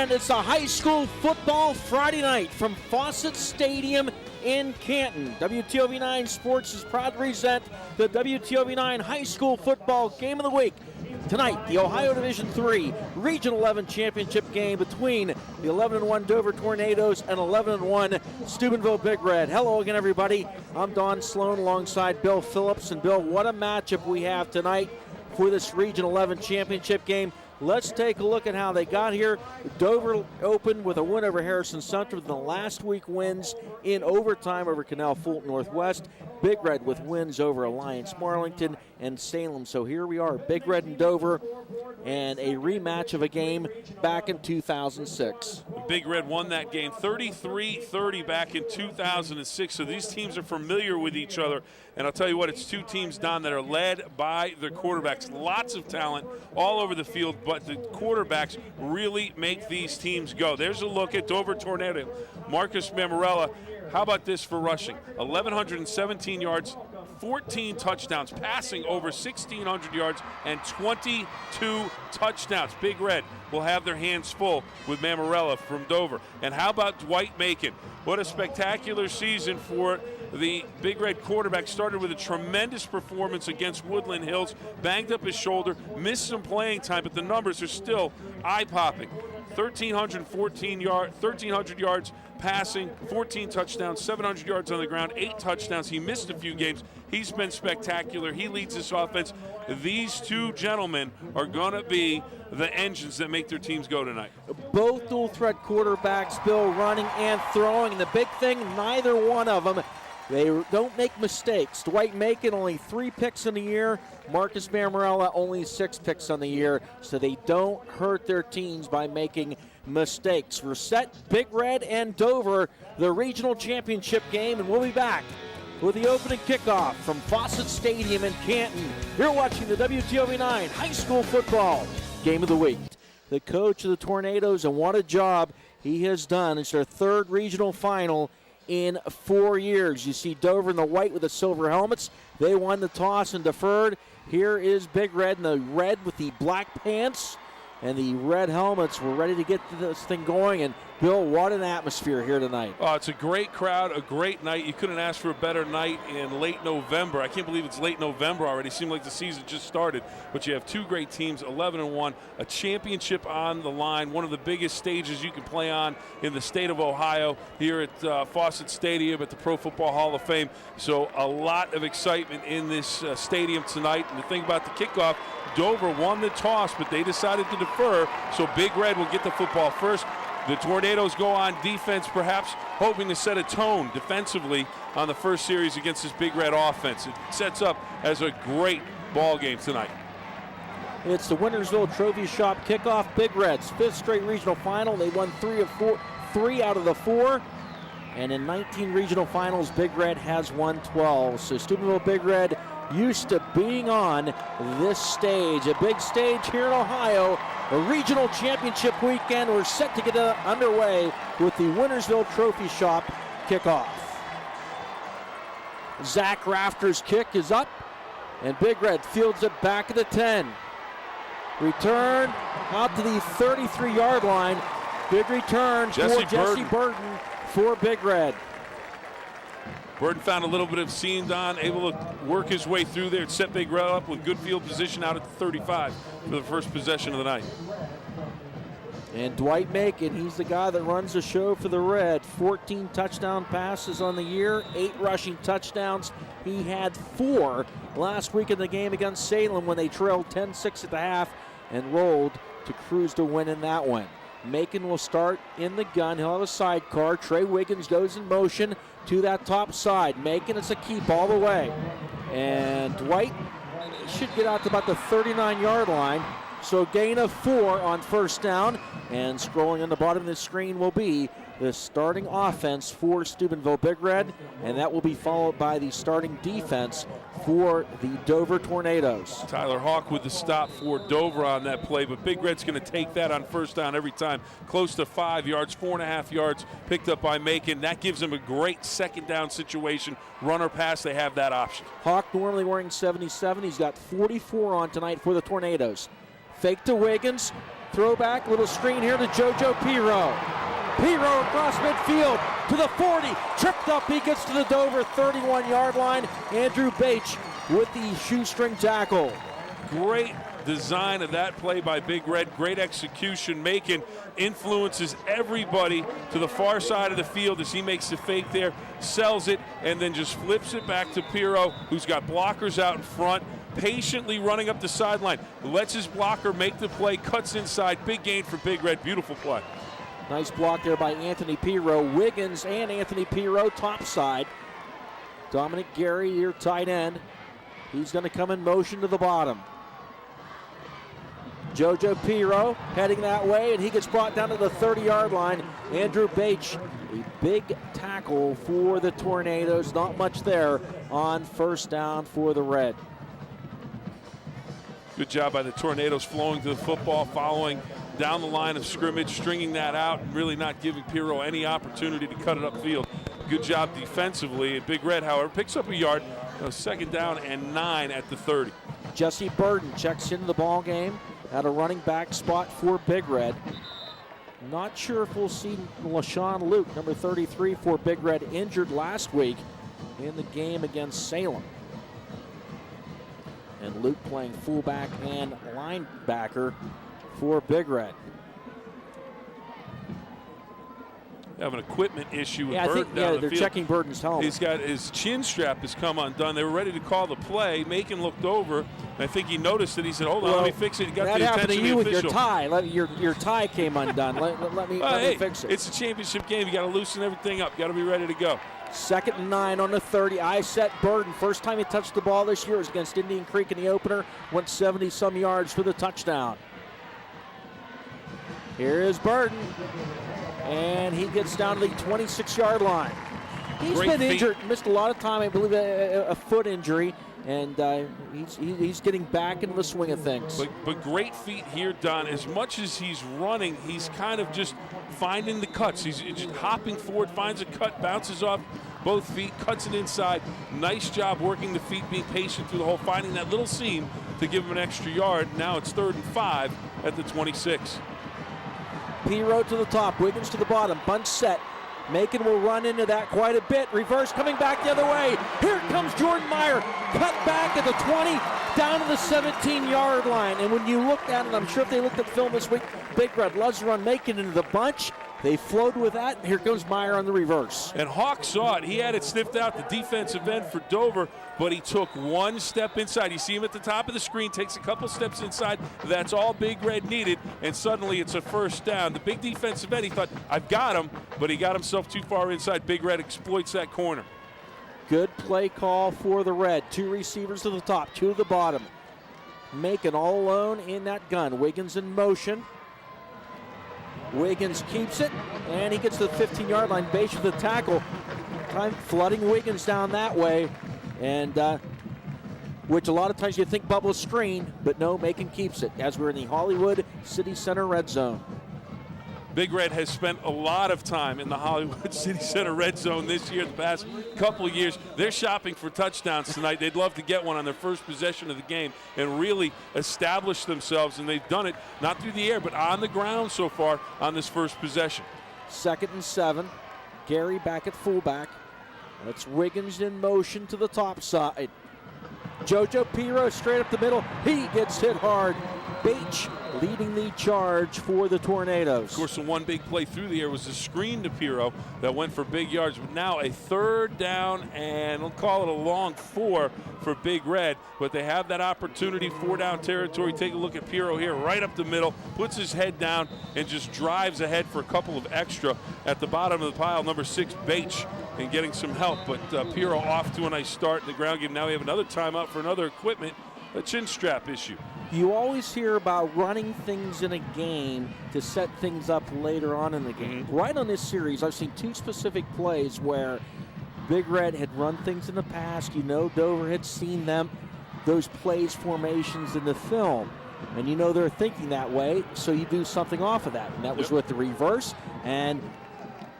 And it's a high school football Friday night from Fawcett Stadium in Canton. WTOV9 Sports is proud to present the WTOV9 High School Football Game of the Week. Tonight, the Ohio Division III Region 11 Championship game between the 11-1 Dover Tornadoes and 11-1 Steubenville Big Red. Hello again, everybody. I'm Don Sloan alongside Bill Phillips. And Bill, what a matchup we have tonight for this Region 11 Championship game. Let's take a look at how they got here. Dover opened with a win over Harrison Central, with the last week wins in overtime over Canal Fulton Northwest. Big Red with wins over Alliance Marlington and Salem. So here we are, Big Red and Dover, and a rematch of a game back in 2006. Big Red won that game 33-30 back in 2006. So these teams are familiar with each other. And I'll tell you what, it's two teams, Don, that are led by their quarterbacks. Lots of talent all over the field, but the quarterbacks really make these teams go. There's a look at Dover Tornado. Marcus Mammarella, how about this for rushing? 1,117 yards, 14 touchdowns, passing over 1,600 yards, and 22 touchdowns. Big Red will have their hands full with Mammarella from Dover. And how about Dwight Macon? What a spectacular season for the Big Red quarterback. Started with a tremendous performance against Woodland Hills, banged up his shoulder, missed some playing time, but the numbers are still eye-popping. 1,300 yards passing, 14 touchdowns, 700 yards on the ground, 8 touchdowns. He missed a few games. He's been spectacular. He leads this offense. These two gentlemen are going to be the engines that make their teams go tonight. Both dual-threat quarterbacks, Bill, running and throwing. And the big thing, neither one of them, they don't make mistakes. Dwight Macon, only 3 picks in the year. Marcus Mammarella, only 6 picks on the year. So they don't hurt their teams by making mistakes. We're set, Big Red and Dover, the regional championship game, and we'll be back with the opening kickoff from Fawcett Stadium in Canton. You're watching the WTOV9 High School Football Game of the Week. The coach of the Tornadoes, and what a job he has done. It's their 3rd regional final in 4 years. You see Dover in the white with the silver helmets. They won the toss and deferred. Here is Big Red in the red with the black pants and the red helmets. We're ready to get this thing going. And Bill, what an atmosphere here tonight. Oh, it's a great crowd, a great night. You couldn't ask for a better night in late November. I can't believe it's late November already. It seemed like the season just started. But you have two great teams, 11-1, a championship on the line, one of the biggest stages you can play on in the state of Ohio here at Fawcett Stadium at the Pro Football Hall of Fame. So a lot of excitement in this stadium tonight. And the thing about the kickoff, Dover won the toss, but they decided to defer, so Big Red will get the football first. The Tornadoes go on defense, perhaps hoping to set a tone defensively on the first series against this Big Red offense. It sets up as a great ball game tonight. It's the Wintersville Trophy Shop kickoff. Big Red's 5th straight regional final. They won 3 out of the 4. And in 19 regional finals, Big Red has won 12. So Steubenville Big Red used to being on this stage, a big stage here in Ohio, a regional championship weekend. We're set to get underway with the Wintersville Trophy Shop kickoff. Zach Rafter's kick is up, and Big Red fields it back at the 10. Return out to the 33-yard line. Big return for Jesse Burton for Big Red. Burton found a little bit of seam, Don, able to work his way through there and set Big Red up with good field position out at the 35 for the first possession of the night. And Dwight Macon, he's the guy that runs the show for the Red. 14 touchdown passes on the year, 8 rushing touchdowns. He had 4 last week in the game against Salem when they trailed 10-6 at the half and rolled to cruise to win in that one. Macon will start in the gun. He'll have a sidecar. Trey Wiggins goes in motion to that top side. Macon, it's a keep all the way. And Dwight should get out to about the 39-yard line. So gain of 4 on first down. And scrolling on the bottom of the screen will be the starting offense for Steubenville Big Red. And that will be followed by the starting defense for the Dover Tornadoes. Tyler Hawk with the stop for Dover on that play, but Big Red's going to take that on first down every time. Close to 5 yards, 4.5 yards picked up by Macon. That gives them a great second down situation. Run or pass, they have that option. Hawk normally wearing 77. He's got 44 on tonight for the Tornadoes. Fake to Wiggins. Throwback, little screen here to JoJo Pirro. Pirro across midfield to the 40. Tripped up, he gets to the Dover 31-yard line. Andrew Bache with the shoestring tackle. Great design of that play by Big Red. Great execution. Macon influences everybody to the far side of the field as he makes the fake there, sells it, and then just flips it back to Pirro, who's got blockers out in front, patiently running up the sideline. Lets his blocker make the play, cuts inside. Big gain for Big Red. Beautiful play. Nice block there by Anthony Pirro. Wiggins and Anthony Pirro topside. Dominic Gary, your tight end. He's going to come in motion to the bottom. JoJo Pirro heading that way, and he gets brought down to the 30-yard line. Andrew Bache, a big tackle for the Tornadoes. Not much there on first down for the Red. Good job by the Tornadoes flowing to the football, following down the line of scrimmage, stringing that out, and really not giving Pirro any opportunity to cut it upfield. Good job defensively. And Big Red, however, picks up a yard. Second down and 9 at the 30. Jesse Burden checks into the ball game at a running back spot for Big Red. Not sure if we'll see LaShawn Luke, number 33 for Big Red, injured last week in the game against Salem. And Luke playing fullback and linebacker for Big Red. They have an equipment issue with I Burden think, down the they're field. checking Burden's helmet. He's got his chin strap has come undone. They were ready to call the play. Macon looked over, and I think he noticed it. He said, hold on, let me fix it. He got that the happened attention to you of the with official. your tie. Your tie came undone. let me fix it. It's a championship game. You got to loosen everything up. You got to be ready to go. Second and 9 on the 30. I set Burden. First time he touched the ball this year was against Indian Creek in the opener. Went 70-some yards for the touchdown. Here is Burden. And he gets down to the 26-yard line. He's been injured, missed a lot of time. I believe a foot injury. And he's getting back into the swing of things. But great feet here, Don. As much as he's running, he's kind of just finding the cuts. He's just hopping forward, finds a cut, bounces off both feet, cuts it inside. Nice job working the feet, being patient through the hole, finding that little seam to give him an extra yard. Now it's 3rd and 5 at the 26. Pirro to the top, Wiggins to the bottom, bunch set. Macon will run into that quite a bit. Reverse coming back the other way. Here comes Jordan Meyer. Cut back at the 20, down to the 17-yard line. And when you look at it, I'm sure if they looked at film this week, Big Red loves to run Macon into the bunch. They flowed with that. Here comes Meyer on the reverse. And Hawk saw it. He had it sniffed out, the defensive end for Dover, but he took one step inside. You see him at the top of the screen, takes a couple steps inside. That's all Big Red needed, and suddenly it's a first down. The big defensive end, he thought, I've got him, but he got himself too far inside. Big Red exploits that corner. Good play call for the Red. 2 receivers to the top, 2 to the bottom. Macon all alone in that gun. Wiggins in motion. Wiggins keeps it, and he gets to the 15-yard line. Bache with the tackle. Time flooding Wiggins down that way, and which a lot of times you think bubble screen, but no, Macon keeps it as we're in the Hollywood City Center red zone. Big Red has spent a lot of time in the Hollywood City Center red zone this year, the past couple of years. They're shopping for touchdowns tonight. They'd love to get one on their first possession of the game and really establish themselves, and they've done it not through the air, but on the ground so far on this first possession. 2nd and 7. Gary back at fullback. That's Wiggins in motion to the top side. JoJo Pirro straight up the middle. He gets hit hard. Bache leading the charge for the Tornadoes. Of course, the one big play through the air was a screen to Pirro that went for big yards. But now a 3rd down, and we'll call it a long 4 for Big Red. But they have that opportunity, 4-down territory. Take a look at Pirro here, right up the middle, puts his head down and just drives ahead for a couple of extra. At the bottom of the pile, number 6, Bache, and getting some help. But Pirro off to a nice start in the ground game. Now we have another timeout for another equipment, a chin strap issue. You always hear about running things in a game to set things up later on in the game. Right on this series, I've seen 2 specific plays where Big Red had run things in the past. You know Dover had seen them, those plays, formations in the film. And you know they're thinking that way, so you do something off of that. And that was with the reverse. And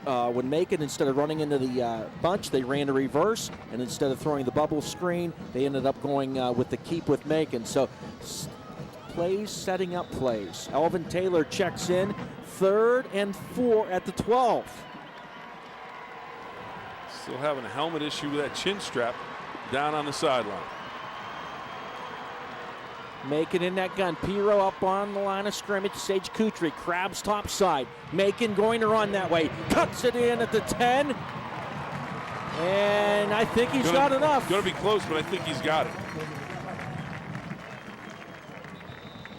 when Macon, instead of running into the bunch, they ran the reverse. And instead of throwing the bubble screen, they ended up going with the keep with Macon. So plays setting up plays. Elvin Taylor checks in, 3rd and 4 at the 12. Still having a helmet issue with that chin strap down on the sideline. Macon in that gun. Piro up on the line of scrimmage. Sage Kutry crabs top side. Macon going to run that way. Cuts it in at the 10. And I think he's got enough. Going to be close, but I think he's got it.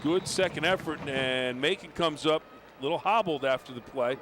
Good second effort, and Macon comes up a little hobbled after the play.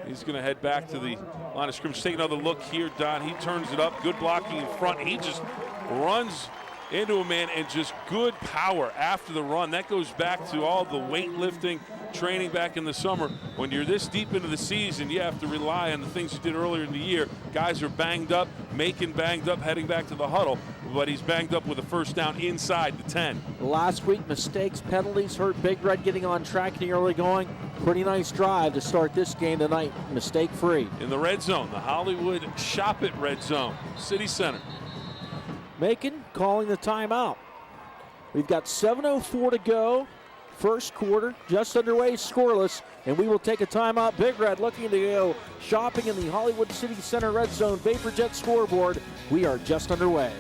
He's going to head back to the line of scrimmage. Take another look here, Don. He turns it up. Good blocking in front. He just runs into a man, and just good power after the run. That goes back to all the weightlifting training back in the summer. When you're this deep into the season, you have to rely on the things you did earlier in the year. Guys are banged up, Macon banged up, heading back to the huddle, but he's banged up with a first down inside the 10. Last week, mistakes, penalties hurt Big Red getting on track in the early going. Pretty nice drive to start this game tonight, mistake-free. In the red zone, the Hollywood Shop It red zone, City Center. Macon calling the timeout. We've got 7:04 to go. First quarter, just underway, scoreless, and we will take a timeout. Big Red looking to go shopping in the Hollywood City Center red zone. VaporJet scoreboard. We are just underway.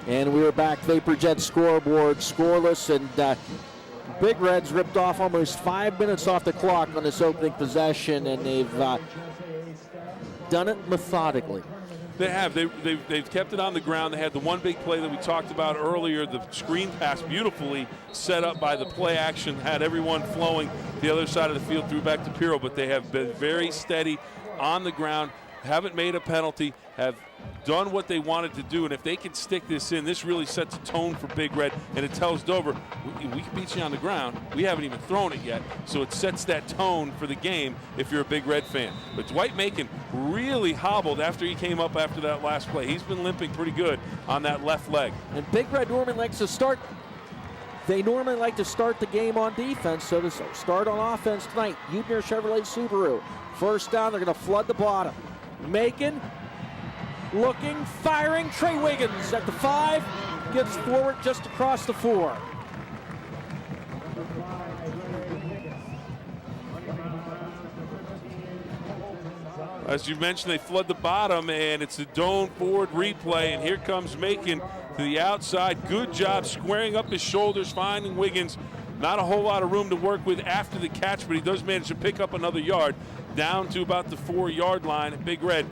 And we are back. VaporJet scoreboard, scoreless, and Big Reds ripped off almost 5 minutes off the clock on this opening possession, and they've done it methodically. They have. They've kept it on the ground. They had the one big play that we talked about earlier, the screen pass, beautifully set up by the play action, had everyone flowing the other side of the field, threw back to Piro, but they have been very steady on the ground, haven't made a penalty, have done what they wanted to do, and if they can stick this in, this really sets a tone for Big Red, and it tells Dover, we can beat you on the ground. We haven't even thrown it yet, so it sets that tone for the game if you're a Big Red fan. But Dwight Macon really hobbled after he came up after that last play. He's been limping pretty good on that left leg. And Big Red normally likes to start. They normally like to start the game on defense, so to start on offense tonight. Udner Chevrolet Subaru. First down, they're going to flood the bottom. Macon looking, firing. Trey Wiggins at the 5, gets forward just across the 4. As you mentioned, they flood the bottom, and it's a dome forward replay, and here comes Macon to the outside. Good job squaring up his shoulders, finding Wiggins. Not a whole lot of room to work with after the catch, but he does manage to pick up another yard down to about the 4-yard line. Big Red,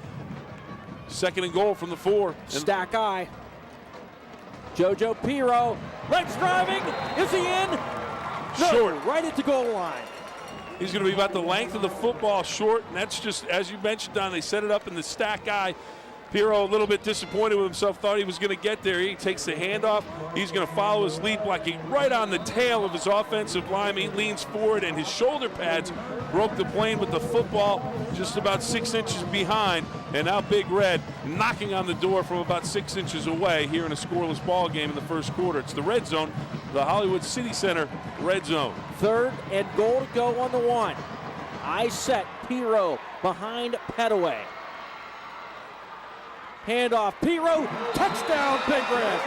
2nd and goal from the 4. Stack eye. JoJo Piro, legs driving. Is he in? No, short. Right at the goal line. He's going to be about the length of the football, short, and that's just, as you mentioned, Don, they set it up in the stack eye. Piro a little bit disappointed with himself, thought he was going to get there. He takes the handoff. He's going to follow his lead, blocking right on the tail of his offensive lineman. He leans forward, and his shoulder pads broke the plane with the football just about 6 inches behind. And now Big Red knocking on the door from about 6 inches away here in a scoreless ball game in the first quarter. It's the red zone, the Hollywood City Center red zone. 3rd and goal to go on the 1. I set Piro behind Petaway. Handoff, Piro, touchdown, Big Red.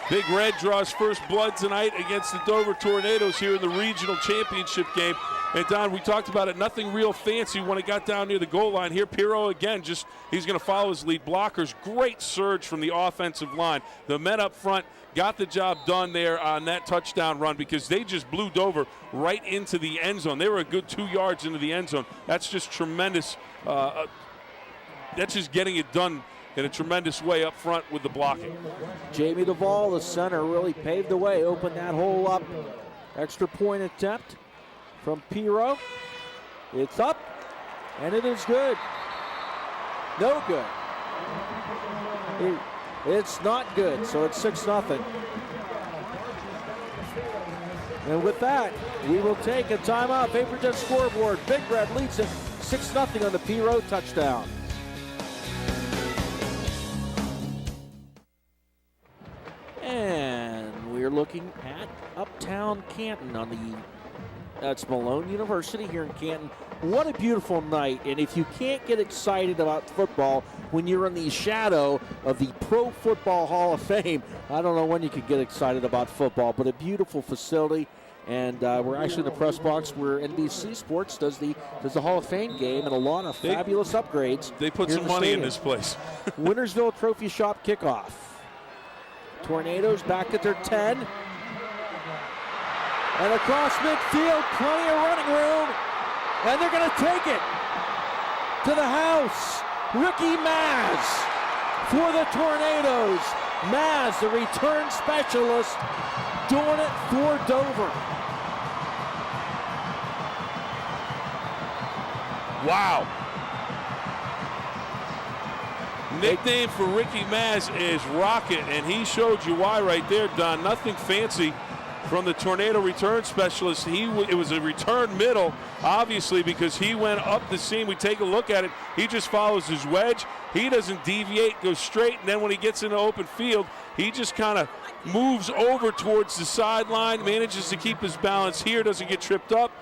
Big Red draws first blood tonight against the Dover Tornadoes here in the regional championship game. And Don, we talked about it, nothing real fancy when it got down near the goal line. Here, Piro again, he's going to follow his lead blockers. Great surge from the offensive line. The men up front got the job done there on that touchdown run because they just blew Dover right into the end zone. They were a good 2 yards into the end zone. That's just tremendous. That's just getting it done in a tremendous way up front with the blocking. Jamie Duvall, the center, really paved the way, opened that hole up. Extra point attempt from Piro. It's up, and it is good. No good. It's not good, so it's 6-0. And with that, we will take a timeout. VaporJet scoreboard. Big Red leads it 6-0 on the Piro touchdown. And we're looking at Uptown Canton on the That's Malone University here in Canton. What a beautiful night. And if you can't get excited about football when you're in the shadow of the Pro Football Hall of Fame, I don't know when you could get excited about football, but a beautiful facility. And we're actually in the press box where NBC Sports does the Hall of Fame game, and a lot of fabulous upgrades. They put some money in this place. Wintersville Trophy Shop kickoff. Tornadoes back at their 10. And across midfield, plenty of running room. And they're going to take it to the house. Ricky Maz for the Tornadoes. Maz, the return specialist, doing it for Dover. Wow. Nickname for Ricky Maz is Rocket, and he showed you why right there, Don. Nothing fancy from the Tornado return specialist. It was a return middle, obviously, because he went up the seam. We take a look at it. He just follows his wedge. He doesn't deviate, goes straight, and then when he gets into open field, he just kind of moves over towards the sideline, manages to keep his balance here, doesn't get tripped up.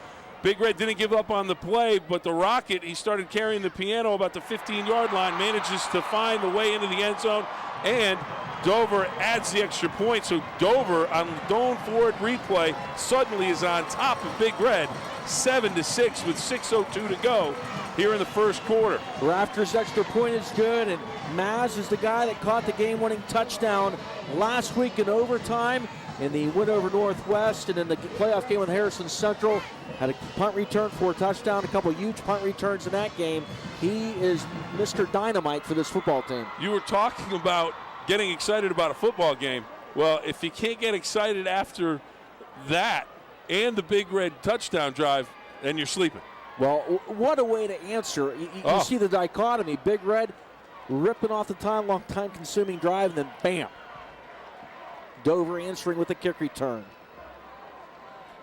Big Red didn't give up on the play, but the Rocket, he started carrying the piano about the 15-yard line, manages to find the way into the end zone, and Dover adds the extra point. So Dover, on going forward replay, suddenly is on top of Big Red, 7-6 with 6:02 to go here in the first quarter. Rafters' extra point is good, and Maz is the guy that caught the game-winning touchdown last week in overtime in the win over Northwest, and in the playoff game with Harrison Central. Had a punt return for a touchdown, a couple huge punt returns in that game. He is Mr. Dynamite for this football team. You were talking about getting excited about a football game. Well, if you can't get excited after that and the Big Red touchdown drive, then you're sleeping. Well, what a way to answer. You see the dichotomy. Big Red ripping off the long time-consuming drive, and then bam. Dover answering with a kick return.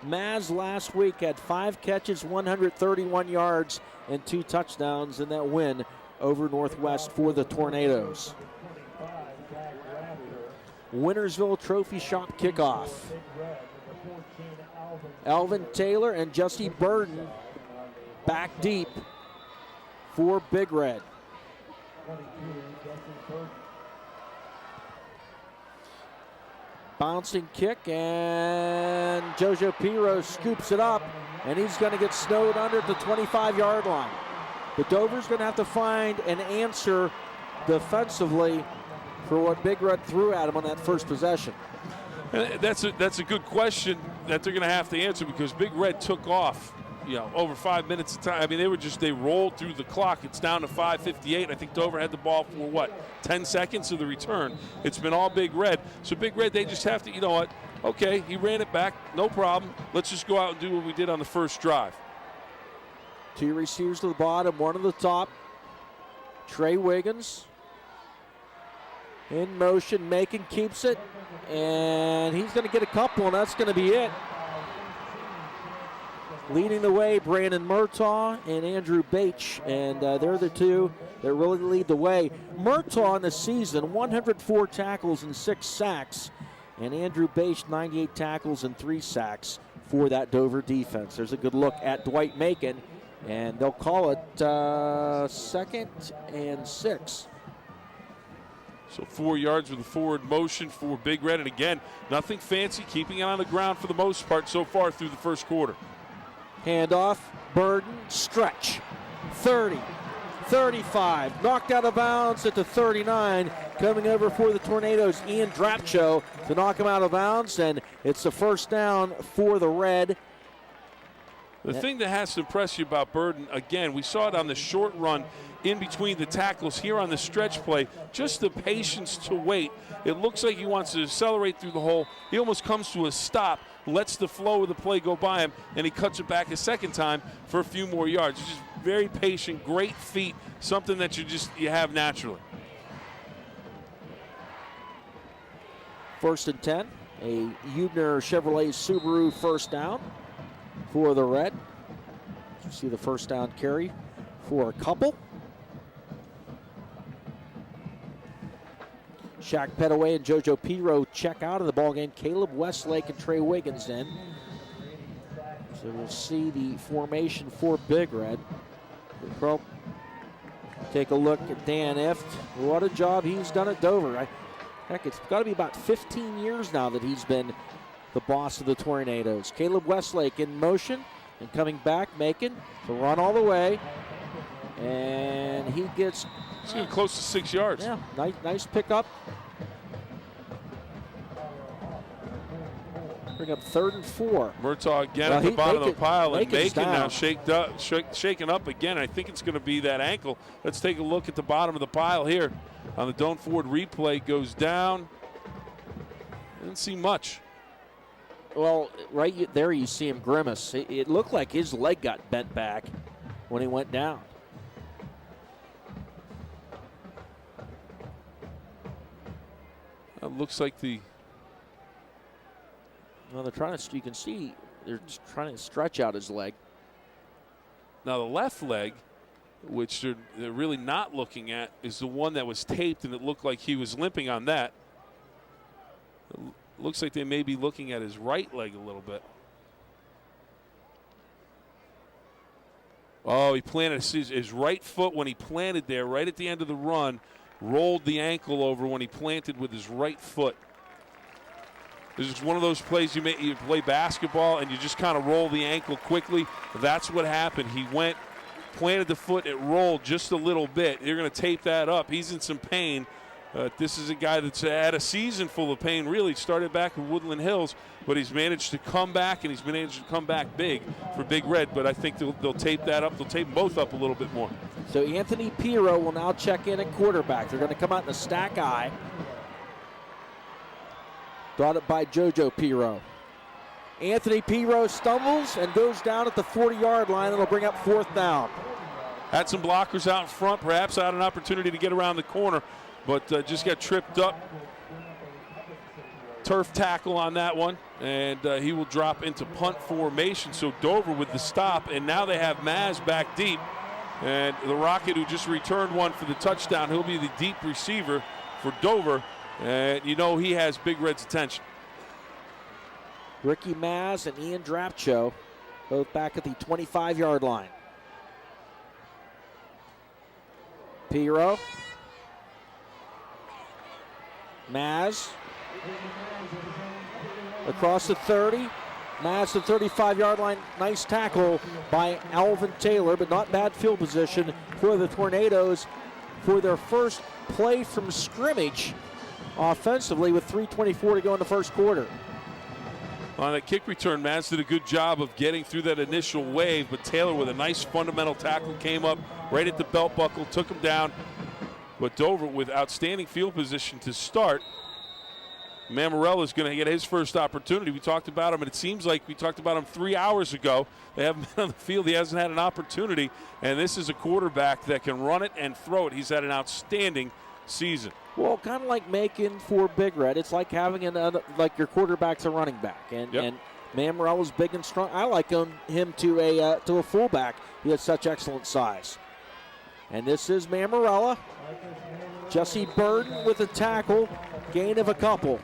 Maz last week had 5 catches, 131 yards, and 2 touchdowns in that win over Northwest for the Tornadoes. Wintersville Trophy Shop kickoff. Alvin Taylor and Justy Burden back deep for Big Red. Bouncing kick, and Jojo Piro scoops it up, and he's going to get snowed under at the 25-yard line. But Dover's going to have to find an answer defensively for what Big Red threw at him on that first possession. That's a good question that they're going to have to answer, because Big Red took off, over 5 minutes of time. I mean, they rolled through the clock. It's down to 5:58. I think Dover had the ball for 10 seconds of the return. It's been all Big Red. So Big Red, they just have to, okay, he ran it back, no problem. Let's just go out and do what we did on the first drive. 2 receivers to the bottom, 1 to the top. Trey Wiggins in motion, Macon keeps it, and he's going to get a couple, and that's going to be it. Leading the way, Brandon Murtaugh and Andrew Bache, and they're the two that really lead the way. Murtaugh in the season, 104 tackles and 6 sacks, and Andrew Bache, 98 tackles and 3 sacks for that Dover defense. There's a good look at Dwight Macon, and they'll call it 2nd and 6. So 4 yards with a forward motion for Big Red, and again, nothing fancy, keeping it on the ground for the most part so far through the first quarter. Handoff, Burden, stretch, 30, 35, knocked out of bounds at the 39. Coming over for the Tornadoes, Ian Drapcho to knock him out of bounds, and it's a first down for the Red. The thing that has to impress you about Burden, again, we saw it on the short run in between the tackles here on the stretch play, just the patience to wait. It looks like he wants to accelerate through the hole. He almost comes to a stop, lets the flow of the play go by him, and he cuts it back a second time for a few more yards. He's just very patient, great feet, something that you have naturally. 1st and 10, a Hubner Chevrolet Subaru first down for the Red. You see the first down carry for a couple. Shaq Petaway and JoJo Piro check out of the ballgame. Caleb Westlake and Trey Wiggins in. So we'll see the formation for Big Red. We'll take a look at Dan Ift. What a job he's done at Dover. Heck, it's got to be about 15 years now that he's been the boss of the Tornadoes. Caleb Westlake in motion and coming back, making the run all the way. And he gets... He's getting close to 6 yards. Yeah, nice pickup. Bring up 3rd and 4. Murtaugh again at the bottom of the pile, and Macon now shaken up again. I think it's going to be that ankle. Let's take a look at the bottom of the pile here. On the Doan Ford replay, goes down. Didn't see much. Well, right there you see him grimace. It looked like his leg got bent back when he went down. It looks like the... Well, they're trying to, you can see they're just trying to stretch out his leg. Now the left leg, which they're really not looking at, is the one that was taped, and it looked like he was limping on that. It looks like they may be looking at his right leg a little bit. Oh, he planted his right foot when he planted there, right at the end of the run, rolled the ankle over when he planted with his right foot. This is one of those plays you play basketball and you just kind of roll the ankle quickly. That's what happened. He went, planted the foot, it rolled just a little bit. You're going to tape that up. He's in some pain. This is a guy that's had a season full of pain, really. Started back in Woodland Hills, but he's managed to come back, and he's managed to come back big for Big Red. But I think they'll tape that up. They'll tape them both up a little bit more. So Anthony Pirro will now check in at quarterback. They're going to come out in a stack eye. Brought it by JoJo Pirro. Anthony Pirro stumbles and goes down at the 40-yard line. It'll bring up 4th down. Had some blockers out in front, perhaps had an opportunity to get around the corner, but just got tripped up. Turf tackle on that one, and he will drop into punt formation. So Dover with the stop, and now they have Maz back deep. And the Rocket, who just returned one for the touchdown, he'll be the deep receiver for Dover. And you know he has Big Red's attention. Ricky Maz and Ian Drapcho both back at the 25-yard line. Pirro. Maz. Across the 30. Maz the 35-yard line. Nice tackle by Alvin Taylor, but not bad field position for the Tornadoes for their first play from scrimmage offensively with 3:24 to go in the first quarter. On that kick return, Maz did a good job of getting through that initial wave, but Taylor with a nice fundamental tackle came up right at the belt buckle, took him down. But Dover with outstanding field position to start. Mammarella is going to get his first opportunity. We talked about him, and it seems like we talked about him 3 hours ago. They haven't been on the field. He hasn't had an opportunity, and this is a quarterback that can run it and throw it. He's had an outstanding season. Well, kind of like making for Big Red. It's like having like your quarterback's a running back, and Mammarella's big and strong. I like him to a fullback. He has such excellent size. And this is Mammarella. Jesse Burden with a tackle, gain of a couple.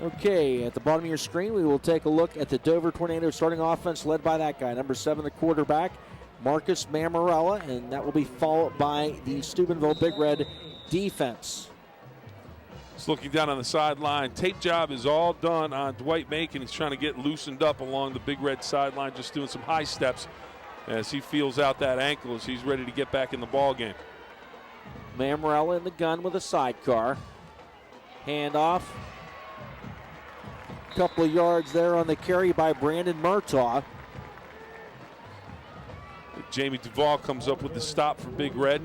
Okay, at the bottom of your screen, we will take a look at the Dover Tornadoes starting offense led by that guy, number 7, the quarterback, Marcus Mammarella, and that will be followed by the Steubenville Big Red defense. Just looking down on the sideline. Tape job is all done on Dwight Macon. He's trying to get loosened up along the Big Red sideline, just doing some high steps as he feels out that ankle as he's ready to get back in the ball game. Mammarella in the gun with a sidecar. Handoff. Couple of yards there on the carry by Brandon Murtaugh. Jamie Duvall comes up with the stop for Big Red.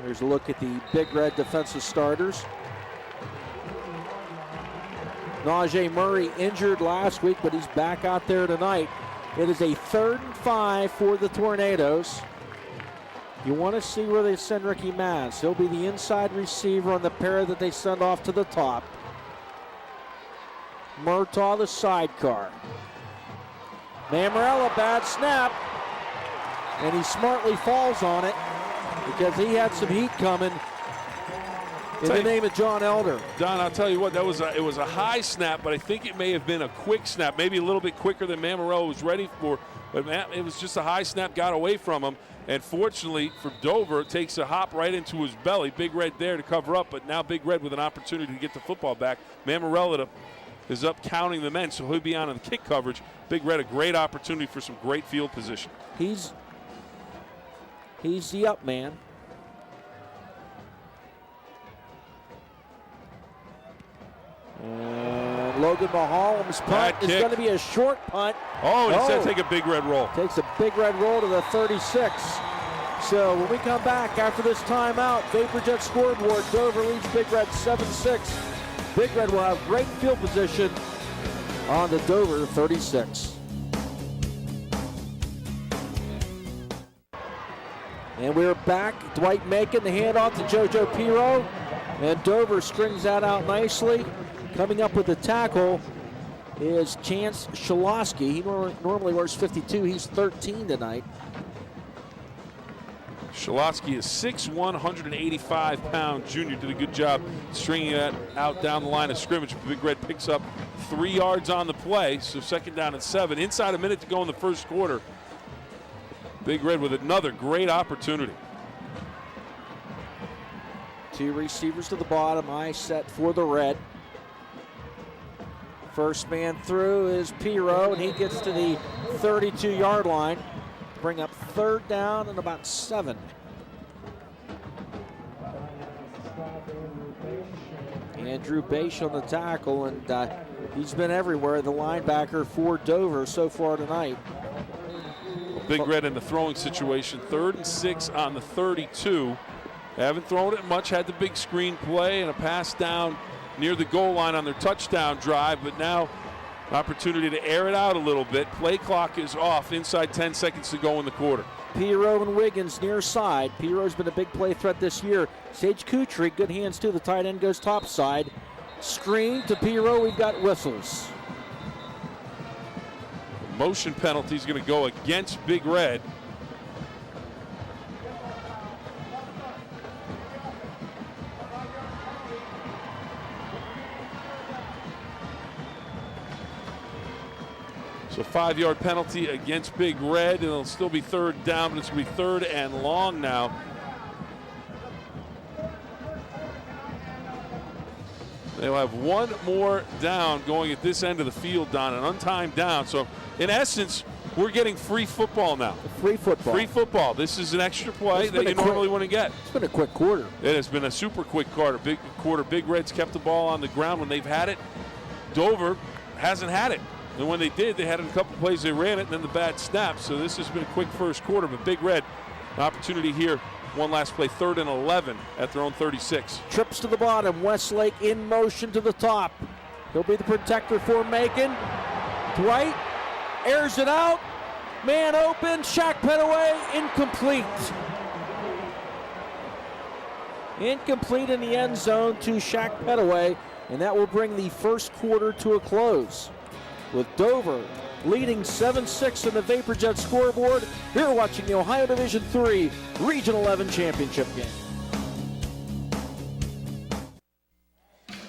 Here's a look at the Big Red defensive starters. Najee Murray injured last week, but he's back out there tonight. It is a 3rd and 5 for the Tornadoes. You want to see where they send Ricky Maz. He'll be the inside receiver on the pair that they send off to the top. Murtaugh the sidecar. Mammarella, bad snap. And he smartly falls on it because he had some heat coming. in the name of John Elder. Don, I'll tell you what, it was a high snap, but I think it may have been a quick snap, maybe a little bit quicker than Mammarella was ready for. But it was just a high snap, got away from him. And fortunately for Dover, it takes a hop right into his belly. Big Red there to cover up, but now Big Red with an opportunity to get the football back. Mammarella is up counting the men, so he'll be on the kick coverage. Big Red, a great opportunity for some great field position. He's the up man. And Logan Mahalam's punt is going to be a short punt. Oh, instead take a Big Red roll. Takes a Big Red roll to the 36. So when we come back after this timeout, VaporJet scoreboard, Dover leads Big Red 7-6. Big Red will have great field position on the Dover 36. And we're back. Dwight Macon, the handoff to JoJo Piro. And Dover strings that out nicely. Coming up with the tackle is Chance Shalosky. He normally wears 52. He's 13 tonight. Shalosky is 6'1", 185-pound junior. Did a good job stringing that out down the line of scrimmage. Big Red picks up 3 yards on the play, so 2nd down and 7. Inside a minute to go in the first quarter. Big Red with another great opportunity. 2 receivers to the bottom. Eye set for the Red. First man through is Piro, and he gets to the 32-yard line. Bring up 3rd down and about 7. Andrew Bache on the tackle, and he's been everywhere, the linebacker for Dover so far tonight. Big Red in the throwing situation, 3rd and 6 on the 32. Haven't thrown it much, had the big screen play and a pass down near the goal line on their touchdown drive, but now an opportunity to air it out a little bit. Play clock is off, inside 10 seconds to go in the quarter. Piro and Wiggins near side. Piro's been a big play threat this year. Sage Kutry, good hands too. The tight end goes top side. Screen to Piro, we've got whistles. Motion penalty is going to go against Big Red. So 5-yard penalty against Big Red, and it'll still be 3rd down, but it's going to be 3rd and long now. They'll have 1 more down going at this end of the field, Don, an untimed down. So in essence, we're getting free football now. Free football. Free football. This is an extra play that you normally wouldn't get. It's been a quick quarter. It has been a super quick quarter. Big Red's kept the ball on the ground when they've had it. Dover hasn't had it. And when they did, they had a couple plays, they ran it, and then the bad snap. So this has been a quick first quarter, but Big Red, an opportunity here. One last play, 3rd and 11 at their own 36. Trips to the bottom. Westlake in motion to the top. He'll be the protector for Macon. Dwight airs it out. Man open. Shaq Petaway incomplete. Incomplete in the end zone to Shaq Petaway, and that will bring the first quarter to a close. With Dover leading 7-6 in the VaporJet scoreboard. You're watching the Ohio Division III Region 11 Championship game.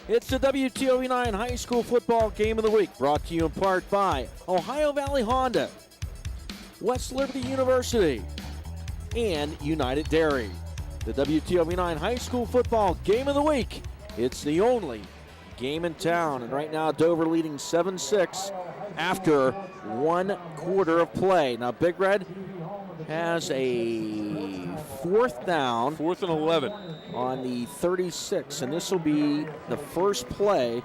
It's the WTOV9 High School Football Game of the Week, brought to you in part by Ohio Valley Honda, West Liberty University, and United Dairy. The WTOV9 High School Football Game of the Week. It's the only game in town, and right now Dover leading 7-6 after 1 quarter of play. Now Big Red has a 4th down. 4th and 11. On the 36, and this will be the first play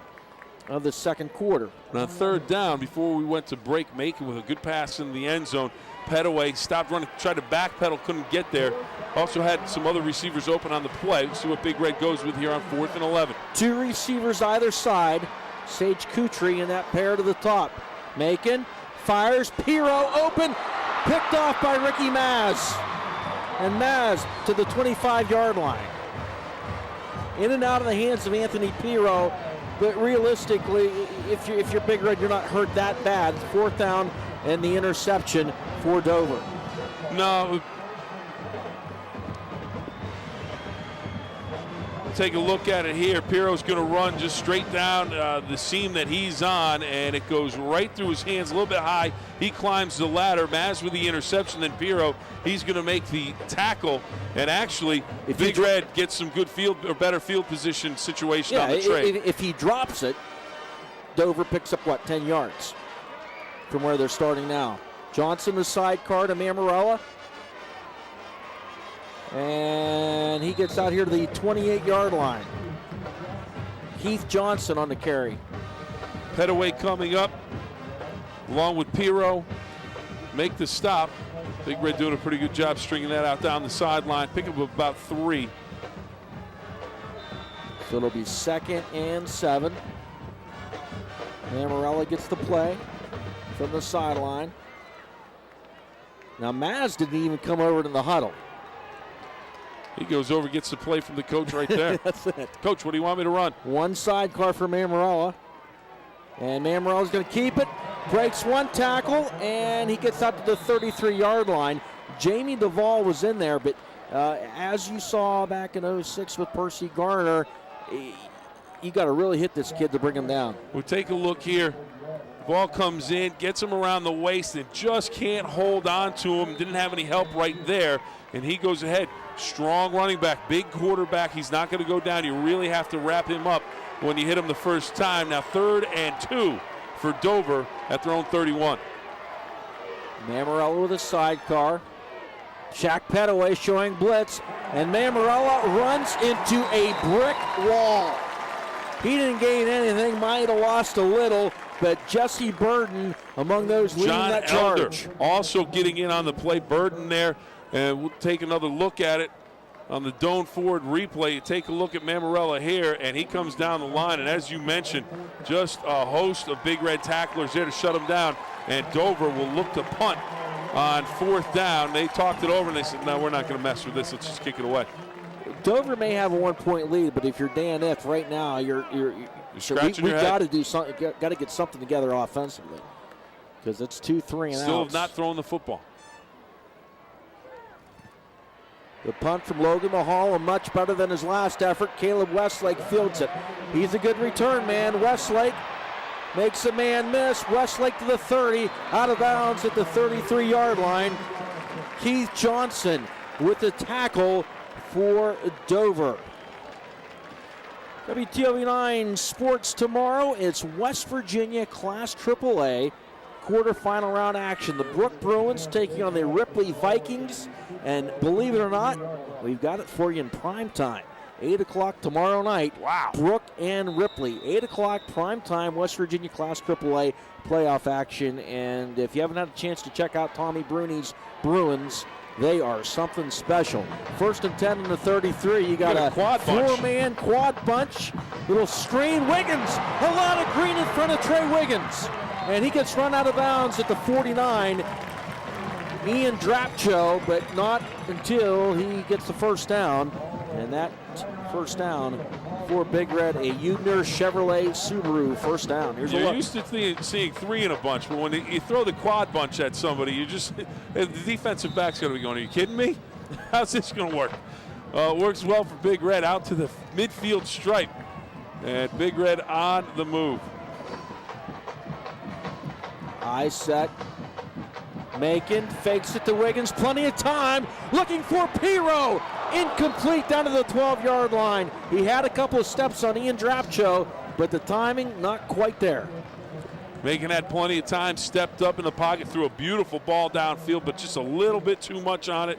of the second quarter. Now 3rd down, before we went to break, Macon with a good pass in the end zone. Petaway stopped running, tried to backpedal, couldn't get there. Also had some other receivers open on the play. Let's see what Big Red goes with here on 4th and 11. 2 receivers either side. Sage Kutry in that pair to the top. Macon fires, Piro open, picked off by Ricky Maz. And Maz to the 25-yard line. In and out of the hands of Anthony Piro, but realistically, if you're Big Red, you're not hurt that bad. 4th down and the interception for Dover. No. take a look at it here. Piro's going to run just straight down the seam that he's on, and it goes right through his hands, a little bit high. He climbs the ladder. Maz with the interception, then Piro, he's going to make the tackle, and actually, if Big Red gets some good field or better field position situation on the trade. If he drops it, Dover picks up, 10 yards from where they're starting now. Johnson, the sidecar to Mammarella. And he gets out here to the 28-yard line. Heath Johnson on the carry. Petaway coming up, along with Piro, make the stop. Big Red doing a pretty good job stringing that out down the sideline. Pick up about 3. So it'll be 2nd and 7. Mammarella gets the play from the sideline. Now Maz didn't even come over to the huddle. He goes over, gets the play from the coach right there. That's it. Coach, what do you want me to run? One sidecar for Mammarella. And Mammarella's going to keep it. Breaks one tackle, and he gets out to the 33-yard line. Jamie Duvall was in there, but as you saw back in 06 with Percy Garner, you got to really hit this kid to bring him down. We'll take a look here. Ball comes in, gets him around the waist, and just can't hold on to him. Didn't have any help right there, and he goes ahead. Strong running back, big quarterback. He's not going to go down. You really have to wrap him up when you hit him the first time. Now 3rd and 2 for Dover at their own 31. Mammarella with a sidecar. Shaq Petaway showing blitz, and Mammarella runs into a brick wall. He didn't gain anything, might have lost a little, but Jesse Burden among those leading that charge. Elder also getting in on the play. Burden there, and we'll take another look at it on the Doan Ford replay. You take a look at Mammarella here, and he comes down the line, and as you mentioned, just a host of Big Red tacklers there to shut him down, and Dover will look to punt on 4th down. They talked it over, and they said, no, we're not going to mess with this. Let's just kick it away. Dover may have a 1-point lead, but if you're Dan F right now, you're scratching your head. We got to do something. Got to get something together offensively, because it's 2-3 and Still outs. have not thrown the football. The punt from Logan Mahal, much better than his last effort. Caleb Westlake fields it. He's a good return man. Westlake makes a man miss. Westlake to the 30, out of bounds at the 33-yard line. Keith Johnson with the tackle for Dover. WTOV9 Sports tomorrow. It's West Virginia Class AAA quarterfinal round action. The Brook Bruins taking on the Ripley Vikings. And believe it or not, we've got it for you in prime time. 8 o'clock tomorrow night. Wow. Brook and Ripley. 8 o'clock prime time, West Virginia Class AAA playoff action. And if you haven't had a chance to check out Tommy Bruni's Bruins, they are something special. 1st and 10 in the 33. You got a four-man quad bunch. Little screen. Wiggins. A lot of green in front of Trey Wiggins. And he gets run out of bounds at the 49. Ian Drapcho, but not until he gets the first down. And that first down for Big Red, a Udner Chevrolet Subaru first down. Here's a look. You're used to seeing 3 in a bunch, but when you throw the quad bunch at somebody, the defensive back's going to be going, are you kidding me? How's this going to work? Works well for Big Red out to the midfield stripe. And Big Red on the move. Eye set. Macon fakes it to Wiggins. Plenty of time. Looking for Piro. Incomplete down to the 12-yard line. He had a couple of steps on Ian Drapcho, but the timing not quite there. Macon had plenty of time, stepped up in the pocket, threw a beautiful ball downfield, but just a little bit too much on it.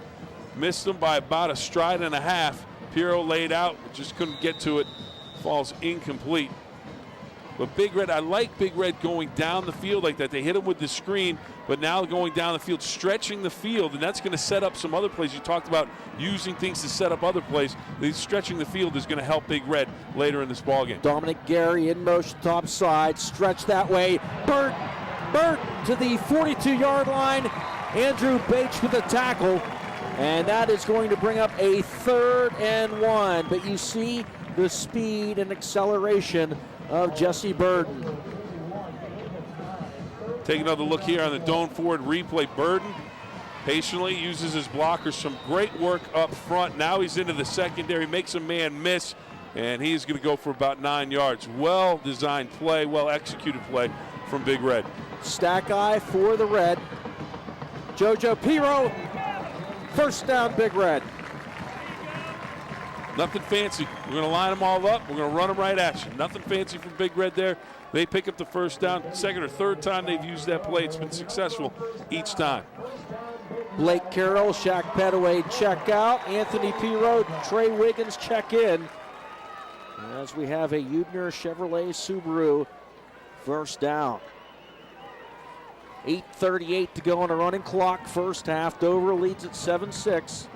Missed him by about a stride and a half. Piro laid out, just couldn't get to it. Falls incomplete. But Big Red, I like Big Red going down the field like that. They hit him with the screen, but now going down the field, stretching the field, and that's going to set up some other plays. You talked about using things to set up other plays. The stretching the field is going to help Big Red later in this ballgame. Dominic Gary in motion, top side, stretch that way. Burton to the 42-yard line. Andrew Bates with a tackle, and that is going to bring up a 3rd and 1. But you see the speed and acceleration of Jesse Burden. Take another look here on the Doan Ford replay. Burden patiently uses his blockers. Some great work up front. Now he's into the secondary, makes a man miss, and he's going to go for about 9 yards. Well-designed play, well-executed play from Big Red. Stack eye for the Red. JoJo Piro, first down, Big Red. Nothing fancy. We're going to line them all up. We're going to run them right at you. Nothing fancy from Big Red there. They pick up the first down. Second or third time they've used that play. It's been successful each time. Blake Carroll, Shaq Petaway check out. Anthony Piro, Trey Wiggins check in. As we have a Ubner Chevrolet Subaru first down. 8:38 to go on a running clock. First half. Dover leads at 7-6.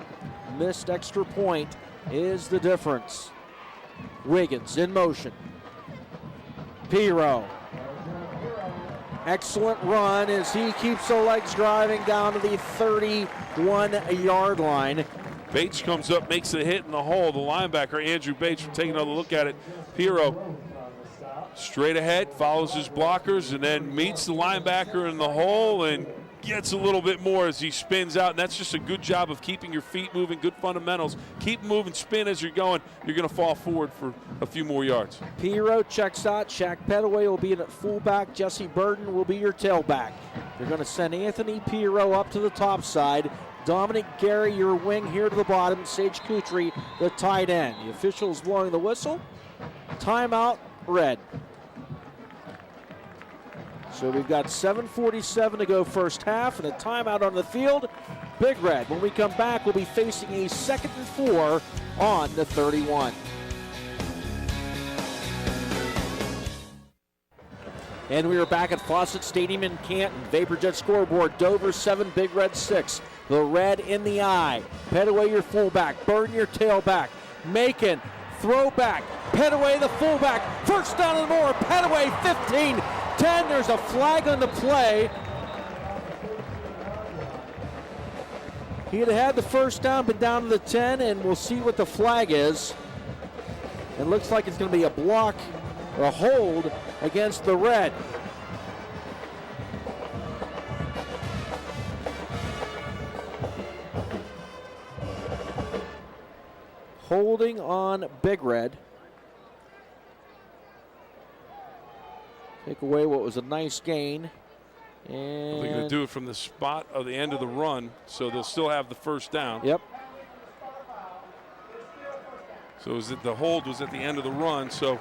Missed extra point is the difference. Wiggins in motion. Piro. Excellent run as he keeps the legs driving down to the 31-yard line. Bates comes up, makes a hit in the hole. The linebacker, Andrew Bates, from taking another look at it. Piro straight ahead, follows his blockers, and then meets the linebacker in the hole and gets a little bit more as he spins out. And that's just a good job of keeping your feet moving, good fundamentals. Keep moving, spin as you're going. You're going to fall forward for a few more yards. Piro checks out. Shaq Petaway will be in at fullback. Jesse Burton will be your tailback. You're going to send Anthony Piro up to the top side. Dominic Gary, your wing, here to the bottom. Sage Kutri, the tight end. The officials blowing the whistle. Timeout, Red. So we've got 7:47 to go first half and a timeout on the field. Big Red. When we come back, we'll be facing a 2nd and 4 on the 31. And we are back at Fawcett Stadium in Canton. VaporJet scoreboard, Dover 7, Big Red 6. The red in the eye. Petaway your fullback, Burton your tailback. Macon, throwback. Petaway the fullback. First down and more. Petaway 15, 10. There's a flag on the play. He had the first down, been down to the 10, and we'll see what the flag is. It looks like it's going to be a block or a hold against the red. Holding on Big Red. Take away what was a nice gain. And they're going to do it from the spot of the end of the run, so they'll still have the first down. Yep. So the hold was at the end of the run, so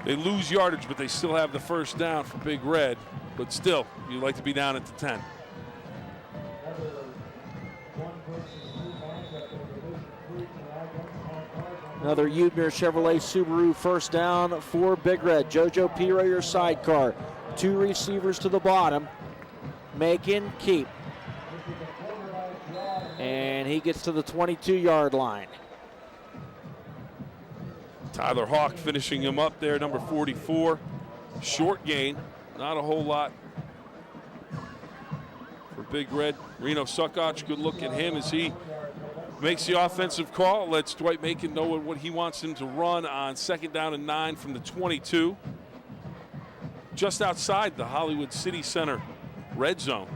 they lose yardage, but they still have the first down for Big Red. But still, you'd like to be down at the 10. Another Ubner Chevrolet Subaru first down for Big Red. JoJo Piro, your sidecar. 2 receivers to the bottom. Macon, keep. And he gets to the 22-yard line. Tyler Hawk finishing him up there, number 44. Short gain, not a whole lot for Big Red. Reno Suckoch, good look at him as he makes the offensive call. Lets Dwight Macon know what he wants him to run on 2nd down and 9 from the 22. Just outside the Hollywood City Center red zone.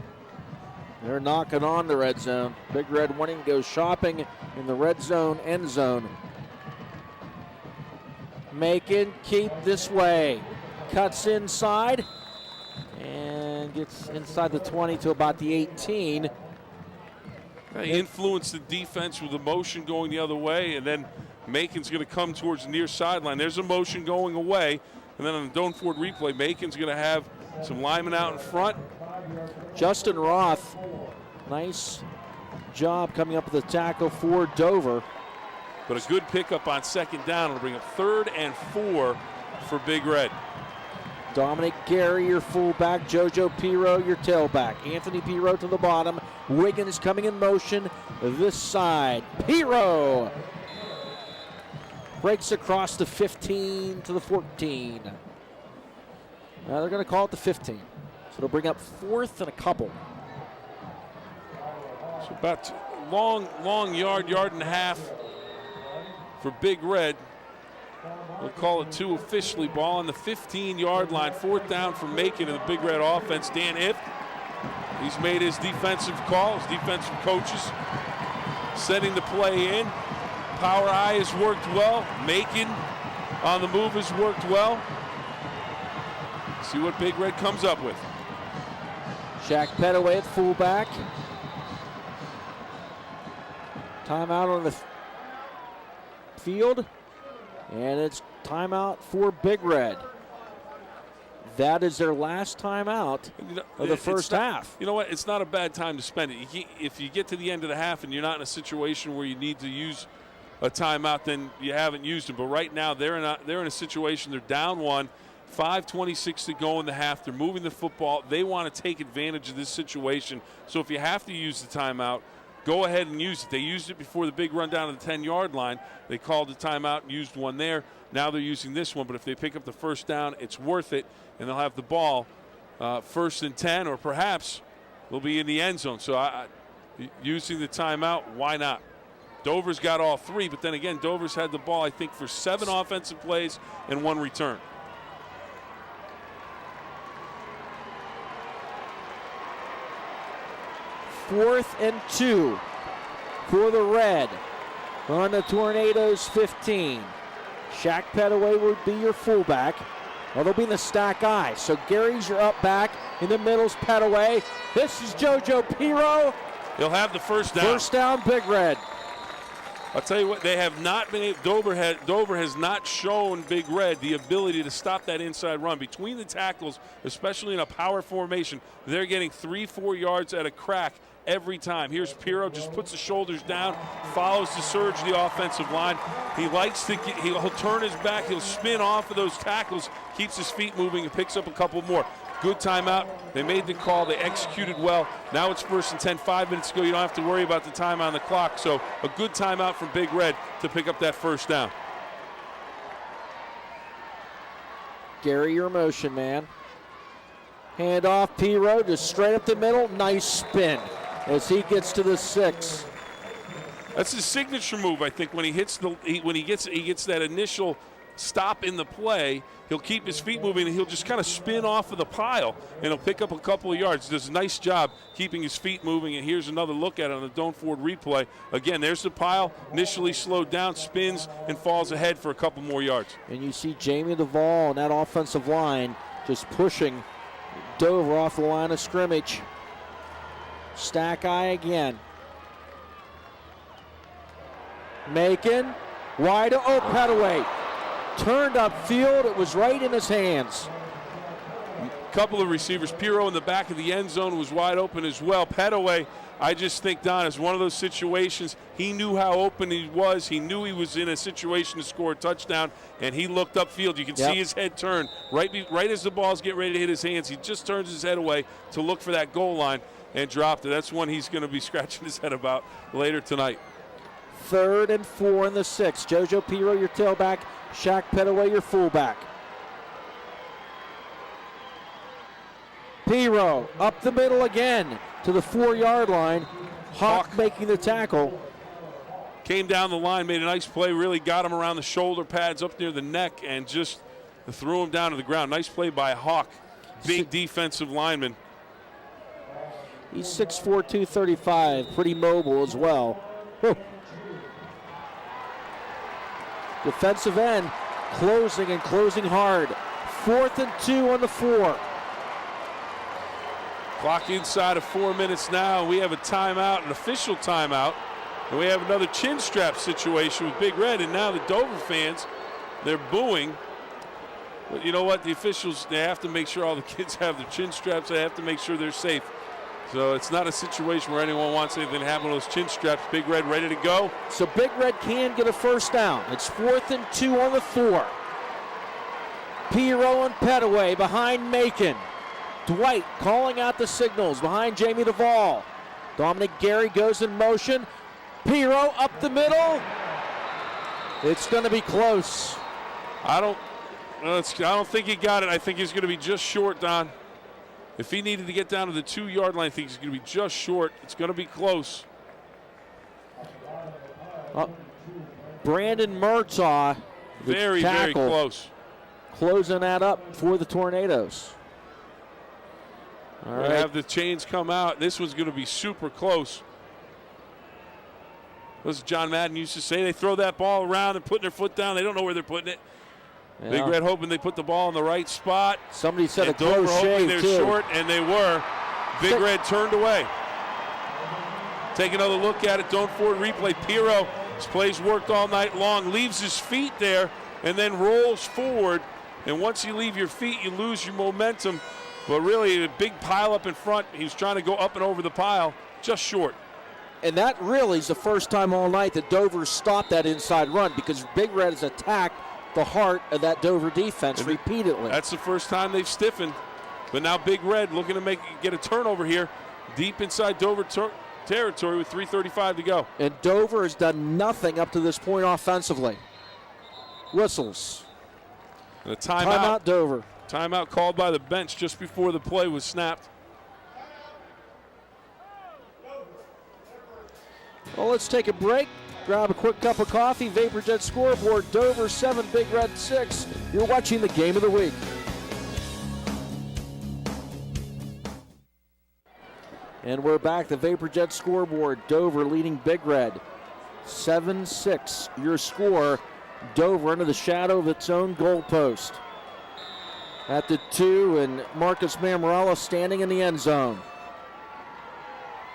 They're knocking on the red zone. Big Red wanting to go shopping in the red zone end zone. Macon, keep this way. Cuts inside and gets inside the 20 to about the 18. They influence the defense with the motion going the other way, and then Macon's going to come towards the near sideline. There's a motion going away, and then on the Doan Ford replay, Macon's going to have some linemen out in front. Justin Roth, nice job coming up with the tackle for Dover. But a good pickup on 2nd down. It'll bring up 3rd and 4 for Big Red. Dominic Gary, your fullback. JoJo Piro, your tailback. Anthony Piro to the bottom. Wiggins coming in motion this side. Piro breaks across the 15 to the 14. Now they're going to call it the 15. So it'll bring up 4th and a couple. So about long yard and a half for Big Red. We'll call it 2 officially. Ball on the 15-yard line. 4th down for Macon in the Big Red offense. Dan Ift, he's made his defensive call. His defensive coaches setting the play in. power I has worked well. Macon on the move has worked well. See what Big Red comes up with. Shaq Petaway at fullback. Timeout on the field. And it's timeout for Big Red. That is their last timeout of the first half. You know what? It's not a bad time to spend it. If you get to the end of the half and you're not in a situation where you need to use a timeout, then you haven't used it. But right now they're in a situation. They're down one, 5:26 to go in the half. They're moving the football. They want to take advantage of this situation. So if you have to use the timeout, go ahead and use it. They used it before the big run down to the 10-yard line. They called the timeout and used one there. Now they're using this one, but if they pick up the first down, it's worth it, and they'll have the ball first and 10, or perhaps they'll be in the end zone. So using the timeout, why not? Dover's got all three, but then again, Dover's had the ball, I think, for 7 offensive plays and 1 return. Fourth and 2 for the Red on the Tornadoes 15. Shaq Petaway would be your fullback. Well, they'll be in the stack I. So Gary's your up back. In the middle's Petaway. This is JoJo Piro. He'll have the first down. First down, Big Red. I'll tell you what, they have not been able, Dover has not shown Big Red the ability to stop that inside run. Between the tackles, especially in a power formation, they're getting 3-4 yards at a crack every time. Here's Piro, just puts the shoulders down, follows the surge of the offensive line. He likes to he'll turn his back, he'll spin off of those tackles, keeps his feet moving, and picks up a couple more. Good timeout. They made the call. They executed well. Now it's first and 10. 5 minutes ago, you don't have to worry about the time on the clock. So a good timeout from Big Red to pick up that first down. Gary, your motion, man. Hand off, Piro, just straight up the middle. Nice spin as he gets to the 6. That's his signature move, I think. When he hits he gets that initial stop in the play, he'll keep his feet moving and he'll just kind of spin off of the pile and he'll pick up a couple of yards. Does a nice job keeping his feet moving, and here's another look at it on the Doan Ford replay. Again, there's the pile, initially slowed down, spins and falls ahead for a couple more yards. And you see Jamie Duvall on that offensive line just pushing Dover off the line of scrimmage. Stack I again. Macon, wide open, Petaway. Turned upfield, it was right in his hands. Couple of receivers. Piro in the back of the end zone was wide open as well. Petaway, I just think, Don, is one of those situations. He knew how open he was. He knew he was in a situation to score a touchdown, and he looked upfield. You can see his head turn right as the balls get ready to hit his hands. He just turns his head away to look for that goal line and dropped it. That's one he's going to be scratching his head about later tonight. 3rd and 4 in the 6. JoJo Piro, your tailback. Shaq Petaway, your fullback. Piro up the middle again to the 4-yard line. Hawk making the tackle. Came down the line, made a nice play, really got him around the shoulder pads up near the neck and just threw him down to the ground. Nice play by Hawk, big defensive lineman. He's 6'4", 235, pretty mobile as well. Whew. Defensive end closing hard. 4th and 2 on the 4. Clock inside of 4 minutes now. We have a timeout, an official timeout. And we have another chin strap situation with Big Red. And now the Dover fans, they're booing. But you know what? The officials, they have to make sure all the kids have their chin straps. They have to make sure they're safe. So it's not a situation where anyone wants anything to happen to those chin straps. Big Red ready to go. So Big Red can get a first down. It's 4th and 2 on the 4. Piro and Petaway behind Macon. Dwight calling out the signals behind Jamie Duvall. Dominic Gary goes in motion. Piro up the middle. It's going to be close. I don't think he got it. I think he's going to be just short, Don. If he needed to get down to the 2-yard line, I think he's going to be just short. It's going to be close. Brandon Murtaugh, very close. Closing that up for the Tornadoes. All right. Have the chains come out. This one's going to be super close. As John Madden used to say, they throw that ball around and putting their foot down. They don't know where they're putting it. Yeah. Big Red hoping they put the ball in the right spot. Somebody said a Dover close hoping shave, they're too. short, and they were. Big Red turned away. Take another look at it. Don't forward replay. Pirro, his plays worked all night long, leaves his feet there, and then rolls forward. And once you leave your feet, you lose your momentum. But really, a big pile up in front. He was trying to go up and over the pile, just short. And that really is the first time all night that Dover stopped that inside run, because Big Red has attacked the heart of that Dover defense repeatedly. That's the first time they've stiffened. But now Big Red looking to get a turnover here, deep inside Dover territory with 3:35 to go. And Dover has done nothing up to this point offensively. Whistles. And a timeout. Dover. Timeout called by the bench just before the play was snapped. Well, let's take a break. Grab a quick cup of coffee. VaporJet scoreboard. Dover 7, Big Red 6. You're watching the game of the week. And we're back. The VaporJet scoreboard. Dover leading Big Red 7-6. Your score. Dover under the shadow of its own goalpost. At the 2, and Marcus Mammarella standing in the end zone.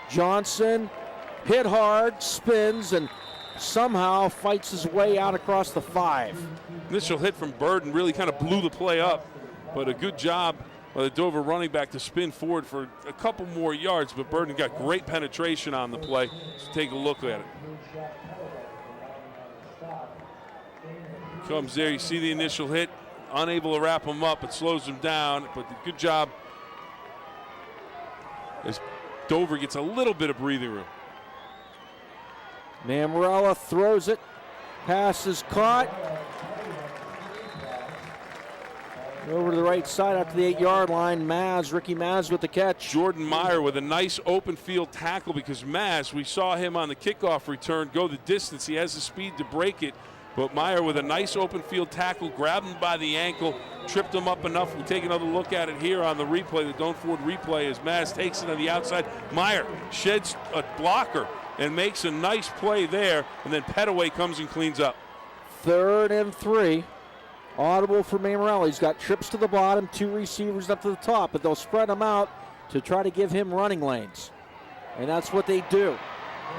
Johnson hit hard, spins, and somehow fights his way out across the 5. Initial hit from Burden really kind of blew the play up, but a good job by the Dover running back to spin forward for a couple more yards, but Burden got great penetration on the play. So take a look at it. Comes there, you see the initial hit, unable to wrap him up, it slows him down, but good job as Dover gets a little bit of breathing room. Mammarella throws it. Pass is caught. Over to the right side out to the 8-yard line. Ricky Maz with the catch. Jordan Meyer with a nice open field tackle, because Maz, we saw him on the kickoff return go the distance. He has the speed to break it. But Meyer with a nice open field tackle, grabbed him by the ankle, tripped him up enough. We'll take another look at it here on the replay, the Don't Forward replay, as Maz takes it on the outside. Meyer sheds a blocker and makes a nice play there, and then Petaway comes and cleans up. 3rd and 3. Audible for Mammarella. He's got trips to the bottom, 2 receivers up to the top, but they'll spread them out to try to give him running lanes. And that's what they do.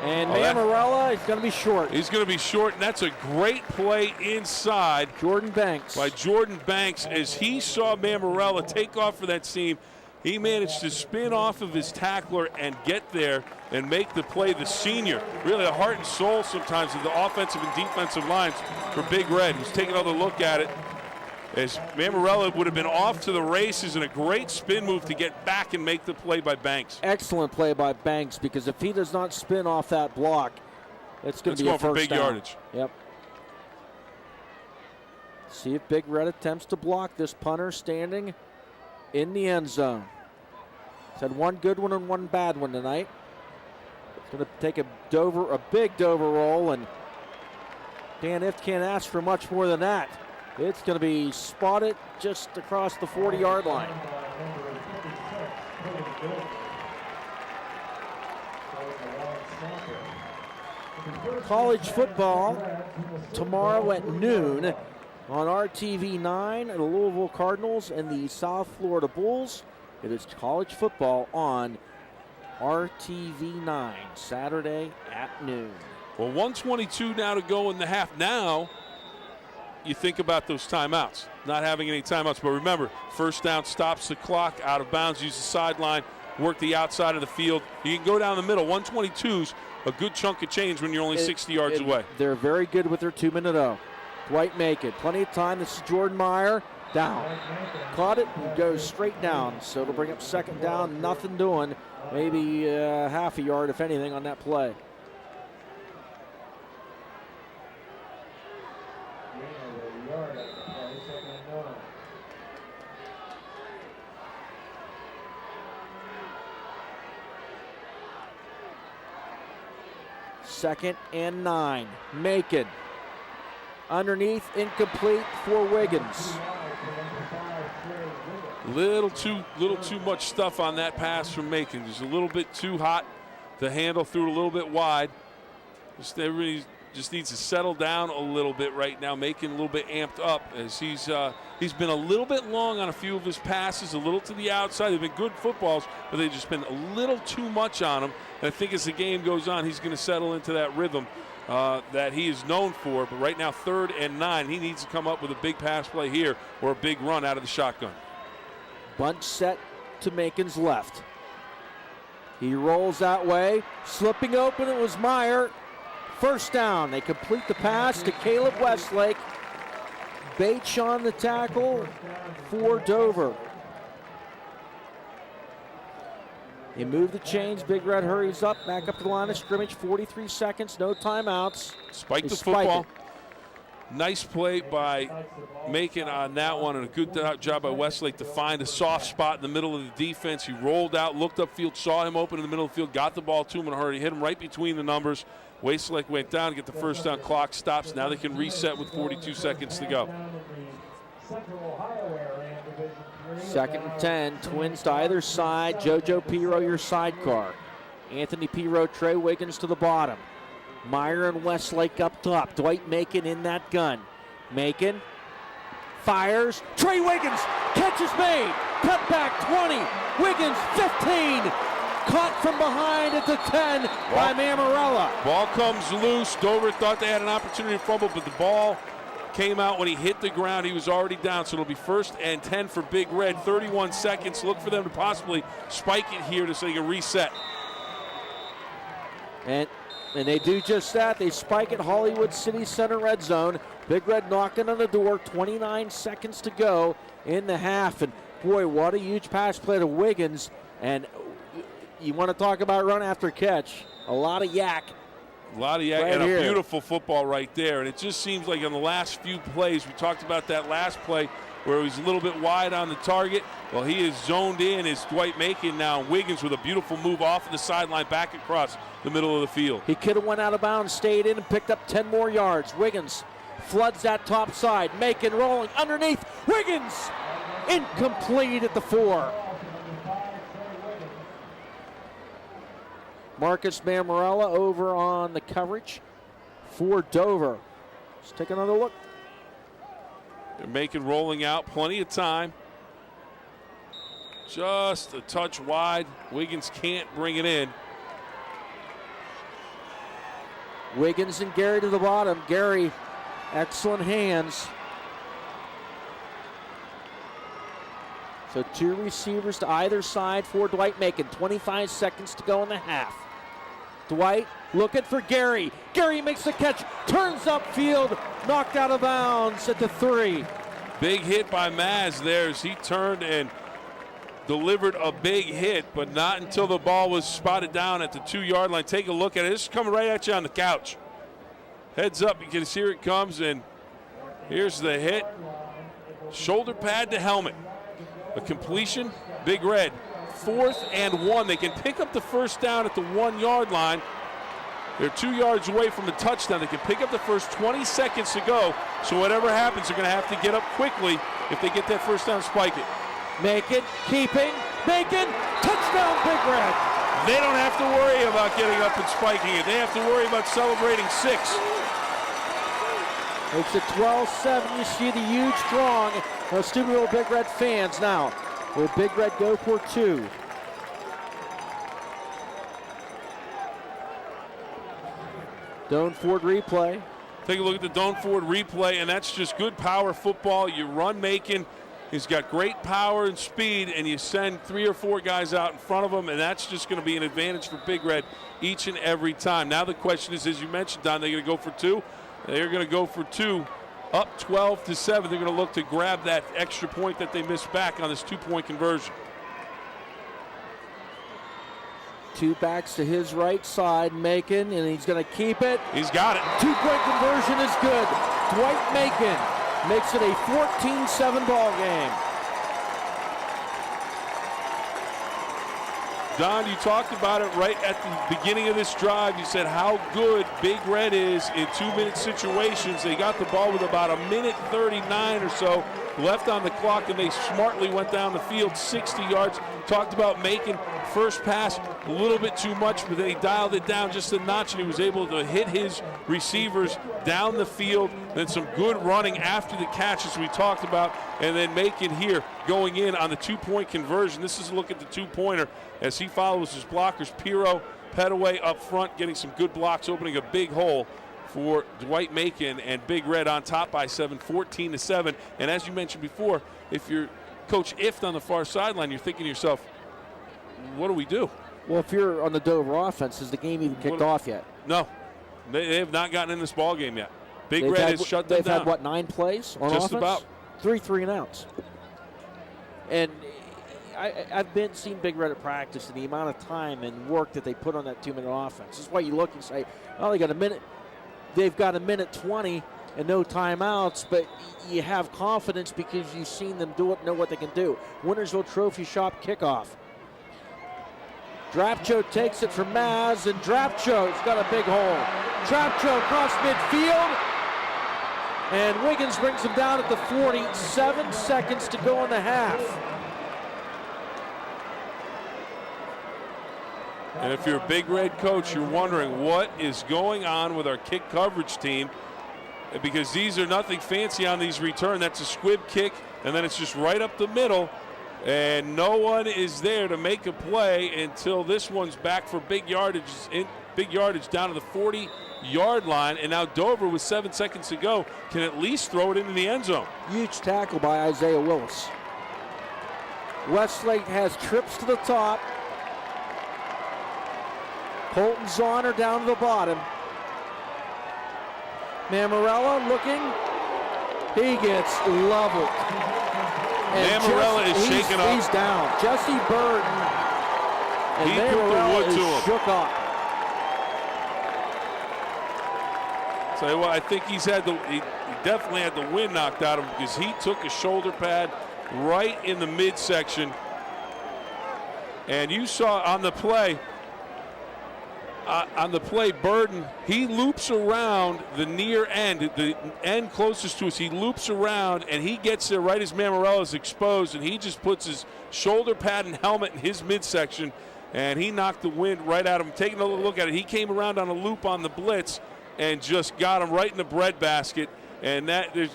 And Mammarella is going to be short. He's going to be short, and that's a great play inside. Jordan Banks. By Jordan Banks, as he saw Mammarella take off for that seam. He managed to spin off of his tackler and get there and make the play. The senior, really the heart and soul sometimes of the offensive and defensive lines for Big Red. He's taking another look at it, as Mammarella would have been off to the races, and a great spin move to get back and make the play by Banks. Excellent play by Banks, because if he does not spin off that block, it's going to be a first down. For big yardage. Yep. See if Big Red attempts to block this punter standing in the end zone. He's had one good one and one bad one tonight. It's going to take a big Dover roll, and Dan Ift can't ask for much more than that. It's going to be spotted just across the 40-yard line. College football tomorrow at noon on RTV 9, the Louisville Cardinals and the South Florida Bulls. It is college football on RTV 9, Saturday at noon. Well, 1:22 now to go in the half. Now you think about those timeouts, not having any timeouts. But remember, first down stops the clock, out of bounds, use the sideline, work the outside of the field. You can go down the middle. 1:22's a good chunk of change when you're only 60 yards away. They're very good with their 2-minute O. Dwight Macon, plenty of time. This is Jordan Meyer, down. Caught it and goes straight down. So it'll bring up second down, nothing doing. Maybe half a yard, if anything, on that play. Second and 9. Macon. Underneath, incomplete for Wiggins. Little too much stuff on that pass from Macon. Just a little bit too hot to handle, through a little bit wide. Everybody just needs to settle down a little bit right now, making a little bit amped up as he's been a little bit long on a few of his passes, a little to the outside. They've been good footballs, but they've just been a little too much on him. And I think as the game goes on, he's going to settle into that rhythm that he is known for. But right now, 3rd and 9, he needs to come up with a big pass play here or a big run out of the shotgun. Bunt set to Macon's left. He rolls that way, slipping open. It was Meyer. First down. They complete the pass to Caleb Westlake. Bates on the tackle for Dover. They move the chains. Big Red hurries up, back up to the line of scrimmage. 43 seconds, no timeouts. Spike the football. Nice play by Macon on that one, and a good job by Westlake to find a soft spot in the middle of the defense. He rolled out, looked upfield, saw him open in the middle of the field, got the ball to him in a hurry, hit him right between the numbers. Westlake went down to get the first down. Clock stops. Now they can reset with 42 seconds to go. 2nd and 10. Twins to either side. JoJo Piro, your sidecar. Anthony Piro, Trey Wiggins to the bottom. Meyer and Westlake up top. Dwight Macon in that gun. Macon fires. Trey Wiggins. Catch is made. Cut back 20. Wiggins 15. Caught from behind at the 10 by Mammarella. Ball comes loose. Dover thought they had an opportunity to fumble, but the ball came out when he hit the ground. He was already down, so it'll be 1st and 10 for Big Red. 31 seconds. Look for them to possibly spike it here so they can reset. And they do just that. They spike at Hollywood City Center red zone. Big Red knocking on the door. 29 seconds to go in the half. And boy, what a huge pass play to Wiggins. And you want to talk about run after catch. A lot of yak. A lot of yak right and here. A beautiful football right there. And it just seems like on the last few plays, we talked about that last play where he was a little bit wide on the target. Well, he is zoned in as Dwight Macon now. Wiggins with a beautiful move off of the sideline back across the middle of the field. He could have went out of bounds, stayed in, and picked up 10 more yards. Wiggins floods that top side. Macon rolling underneath. Wiggins incomplete at the 4. Marcus Mammarella over on the coverage for Dover. Let's take another look. They're Macon rolling out, plenty of time. Just a touch wide. Wiggins can't bring it in. Wiggins and Gary to the bottom. Gary, excellent hands. So 2 receivers to either side for Dwight Macon. 25 seconds to go in the half. Dwight looking for Gary. Gary makes the catch, turns upfield, knocked out of bounds at the 3. Big hit by Maz there as he turned and delivered a big hit, but not until the ball was spotted down at the 2-yard line. Take a look at it. This is coming right at you on the couch. Heads up, you can see here it comes, and here's the hit. Shoulder pad to helmet. A completion, Big Red. 4th and 1. They can pick up the first down at the 1-yard line. They're 2 yards away from the touchdown. They can pick up the first 20 seconds to go. So whatever happens, they're going to have to get up quickly if they get that first down, spike it. Macon, keeping, Macon, touchdown Big Red. They don't have to worry about getting up and spiking it. They have to worry about celebrating 6. It's a 12-7. You see the huge throng of Steubenville Big Red fans now. Will Big Red go for 2? Doan Ford replay. Take a look at the Doan Ford replay, and that's just good power football. You run Macon. He's got great power and speed, and you send 3 or 4 guys out in front of him, and that's just going to be an advantage for Big Red each and every time. Now the question is, as you mentioned, Don, they're going to go for 2. They're going to go for 2. Up 12-7. They're going to look to grab that extra point that they missed back on this 2-point conversion. 2 backs to his right side, Macon, and he's going to keep it. He's got it. 2-point conversion is good. Dwight Macon makes it a 14-7 ball game. Don, you talked about it right at the beginning of this drive. You said how good Big Red is in 2-minute situations. They got the ball with about 1:39 or so left on the clock, and they smartly went down the field 60 yards. Talked about making first pass a little bit too much, but they dialed it down just a notch, and he was able to hit his receivers down the field. Then some good running after the catch, as we talked about, and then Macon here going in on the 2-point conversion. This is a look at the 2-pointer as he follows his blockers. Piro, Petaway up front, getting some good blocks, opening a big hole for Dwight Macon, and Big Red on top by 7, 14-7. And as you mentioned before, if you're Coach Ift on the far sideline, you're thinking to yourself, what do we do? Well, if you're on the Dover offense, has the game even kicked off yet? No. They have not gotten in this ball game yet. Big Red has shut them down. They've had, what, 9 plays on offense? Just about. 3 and outs. And I've seen Big Red at practice, and the amount of time and work that they put on that 2-minute offense. That's why you look and say, oh, they got a minute. They've got 1:20 and no timeouts, but you have confidence because you've seen them do it, know what they can do. Wintersville Trophy Shop kickoff. Drapcho takes it from Maz, and Drapcho's got a big hole. Drapcho across midfield, and Wiggins brings him down at the 40. 7 seconds to go in the half. And if you're a Big Red coach, you're wondering what is going on with our kick coverage team, because these are nothing fancy on these return. That's a squib kick, and then it's just right up the middle, and no one is there to make a play until this one's back for big yardage down to the 40-yard line. And now Dover, with 7 seconds to go, can at least throw it into the end zone. Huge tackle by Isaiah Willis. Westlake has trips to the top. Colton Zahner down to the bottom. Mammarella looking. He gets leveled. And Mammarella is shaken up. He's down. Jesse Burton. And he put the wood to him. Shook up. Tell you what, I think he definitely had the wind knocked out of him, because he took a shoulder pad right in the midsection. And you saw on the play, Burden, he loops around the near end, the end closest to us. He loops around, and he gets there right as Mammarella is exposed, and he just puts his shoulder pad and helmet in his midsection, and he knocked the wind right out of him. Taking a look at it, he came around on a loop on the blitz and just got him right in the breadbasket. And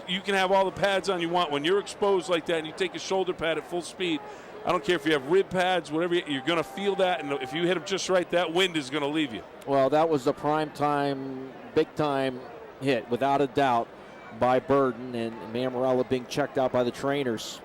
you can have all the pads on you want. When you're exposed like that and you take a shoulder pad at full speed, I don't care if you have rib pads, whatever, you're going to feel that. And if you hit him just right, that wind is going to leave you. Well, that was a prime-time, big-time hit, without a doubt, by Burden, and Mammarella being checked out by the trainers.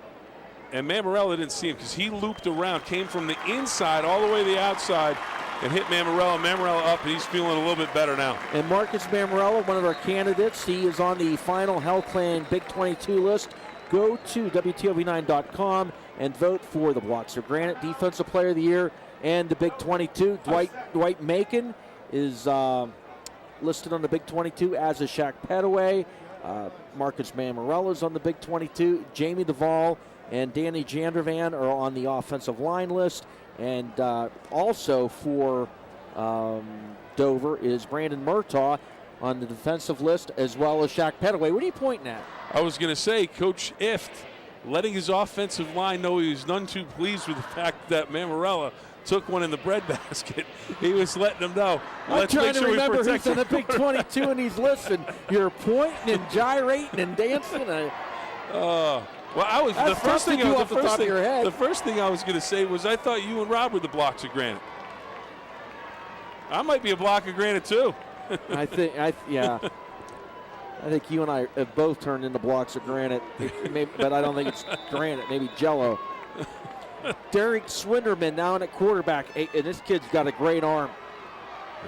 And Mammarella didn't see him because he looped around, came from the inside all the way to the outside, and hit Mammarella. Mammarella up, and he's feeling a little bit better now. And Marcus Mammarella, one of our candidates, he is on the final Hell Clan Big 22 list. Go to WTOV9.com and vote for the Blocks of Granite Defensive Player of the Year and the Big 22. Dwight Macon is listed on the Big 22, as is Shaq Petaway. Marcus Mammarella is on the Big 22. Jamie Duvall and Danny Jandervan are on the offensive line list. And also for Dover is Brandon Murtaugh on the defensive list, as well as Shaq Petaway. What are you pointing at? I was going to say, Coach Ift letting his offensive line know he was none too pleased with the fact that Mammarella took one in the breadbasket. He was letting them know. I'm trying to remember who's in the Big 22 and he's listening. You're pointing and gyrating and dancing. Well, the first thing I was going to say was I thought you and Rob were the Blocks of Granite. I might be a block of granite too. I think you and I have both turned into blocks of granite, but I don't think it's granite, maybe Jello. Derek Swinderman now in at quarterback, and this kid's got a great arm.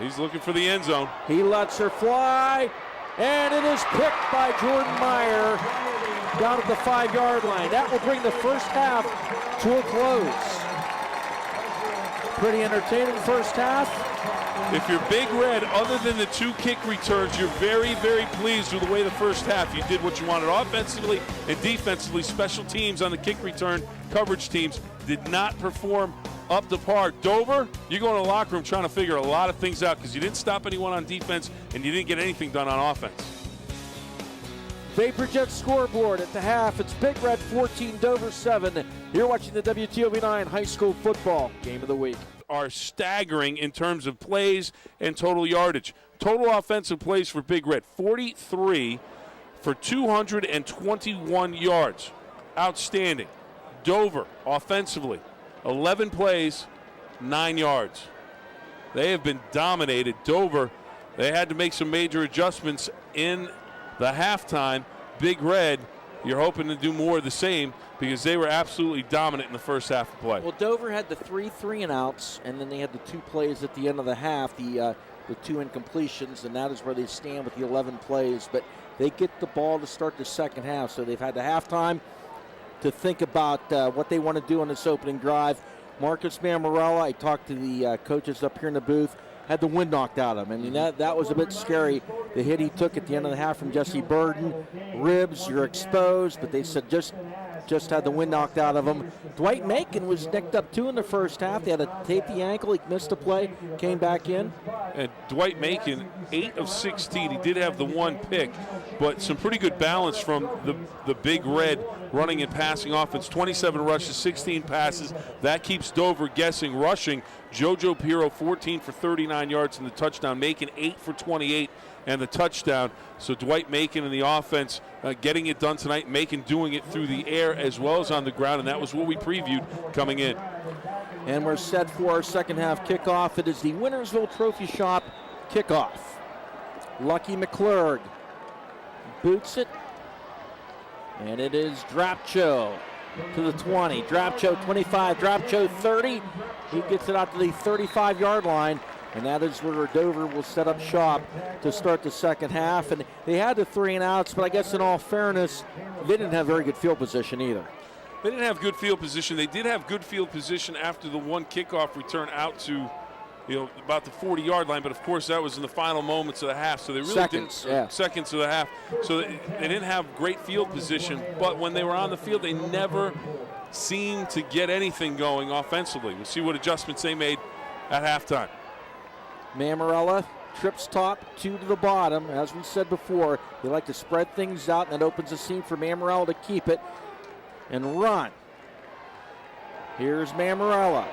He's looking for the end zone. He lets her fly, and it is picked by Jordan Meyer down at the 5-yard line. That will bring the first half to a close. Pretty entertaining first half. If you're Big Red, other than the 2 kick returns, you're very, very pleased with the way the first half. You did what you wanted offensively and defensively. Special teams on the kick return, coverage teams did not perform up to par. Dover, you go in the locker room trying to figure a lot of things out because you didn't stop anyone on defense and you didn't get anything done on offense. Vapor Jet scoreboard at the half. It's Big Red 14, Dover 7. You're watching the WTOV9 High School Football Game of the Week. Are staggering in terms of plays and total yardage. Total offensive plays for Big Red, 43 for 221 yards. Outstanding. Dover, offensively, 11 plays, 9 yards. They have been dominated. Dover, they had to make some major adjustments in the halftime. Big Red, you're hoping to do more of the same because they were absolutely dominant in the first half of play. Well, Dover had the 3 3-and-outs, and then they had the 2 plays at the end of the half, the 2 incompletions, and that is where they stand with the 11 plays. But they get the ball to start the second half, so they've had the halftime to think about what they want to do on this opening drive. Marcus Mammarella, I talked to the coaches up here in the booth, had the wind knocked out of him. I mean, that was a bit scary. The hit he took at the end of the half from Jesse Burden, ribs, you're exposed, but they said just had the wind knocked out of him. Dwight Macon was nicked up too in the first half. They had to tape the ankle. He missed a play, came back in. And Dwight Macon, 8 of 16. He did have the 1 pick, but some pretty good balance from the Big Red running and passing offense. 27 rushes, 16 passes. That keeps Dover guessing. Rushing, JoJo Pirro, 14 for 39 yards and the touchdown. Macon, 8 for 28 and the touchdown. So Dwight Macon in the offense getting it done tonight. Macon doing it through the air as well as on the ground, and that was what we previewed coming in. And we're set for our second half kickoff. It is the Wintersville Trophy Shop kickoff. Lucky McClurg boots it, and it is Drapcho to the 20. Drapcho 25, Drapcho 30. He gets it out to the 35-yard line, and that is where Dover will set up shop to start the second half. And they had the 3-and-outs, but I guess in all fairness, they didn't have very good field position either. They didn't have good field position. They did have good field position after the 1 kickoff return out to, about the 40-yard line. But of course, that was in the final moments of the half. So they really seconds of the half. So they didn't have great field position. But when they were on the field, they never seemed to get anything going offensively. We'll see what adjustments they made at halftime. Mammarella trips top, 2 to the bottom. As we said before, they like to spread things out, and that opens the seam for Mammarella to keep it and run. Here's Mammarella.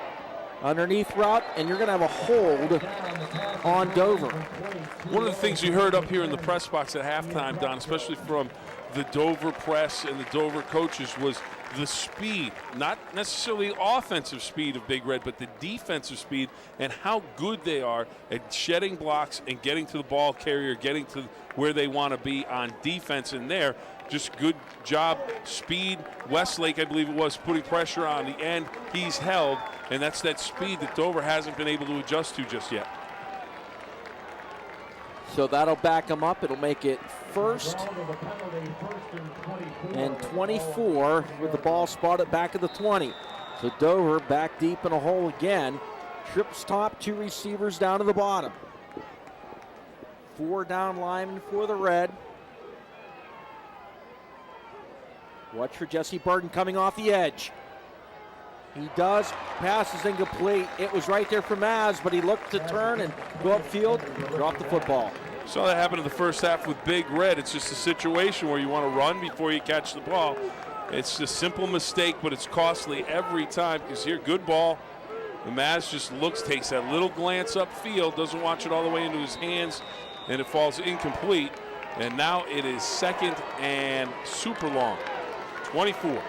Underneath route, and you're going to have a hold on Dover. One of the things you heard up here in the press box at halftime, Don, especially from the Dover press and the Dover coaches, was the speed, not necessarily the offensive speed of Big Red, but the defensive speed and how good they are at shedding blocks and getting to the ball carrier, getting to where they want to be on defense. And there, just good job, speed. Westlake, I believe it was, putting pressure on the end. He's held, and that's that speed that Dover hasn't been able to adjust to just yet. So that'll back them up. It'll make it 1st and 24 with the ball spotted back at the 20. So Dover back deep in a hole again. Trips top, 2 receivers down to the bottom. 4 down linemen for the Red. Watch for Jesse Burden coming off the edge. He does. Pass is incomplete. It was right there for Maz, but he looked to turn and go upfield, drop the football. Saw that happen in the first half with Big Red. It's just a situation where you want to run before you catch the ball. It's a simple mistake, but it's costly every time because here, good ball. And Maz just takes that little glance upfield, doesn't watch it all the way into his hands, and it falls incomplete. And now it is 2nd and super long. 24.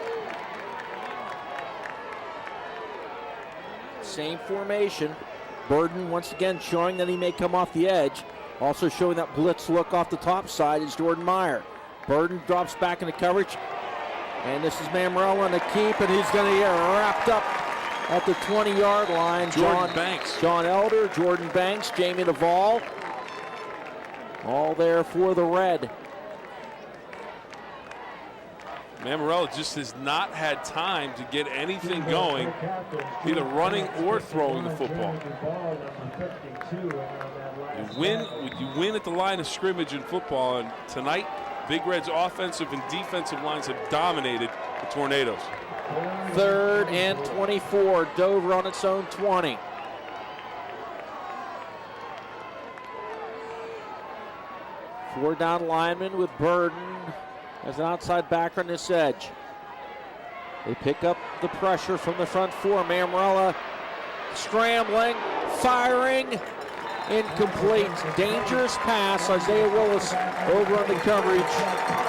Same formation. Burden once again showing that he may come off the edge. Also showing that blitz look off the top side is Jordan Meyer. Burden drops back into coverage. And this is Mammarella on the keep, and he's going to get wrapped up at the 20-yard line. Jordan Banks. John Elder, Jordan Banks, Jamie Duvall. All there for the Red. Mammarella just has not had time to get anything going, either running or throwing the football. You win at the line of scrimmage in football, and tonight, Big Red's offensive and defensive lines have dominated the Tornadoes. 3rd and 24, Dover on its own 20. Four down linemen with Burden as an outside backer on this edge. They pick up the pressure from the front four. Mammarella scrambling, firing, incomplete. Dangerous pass. Isaiah Willis over on the coverage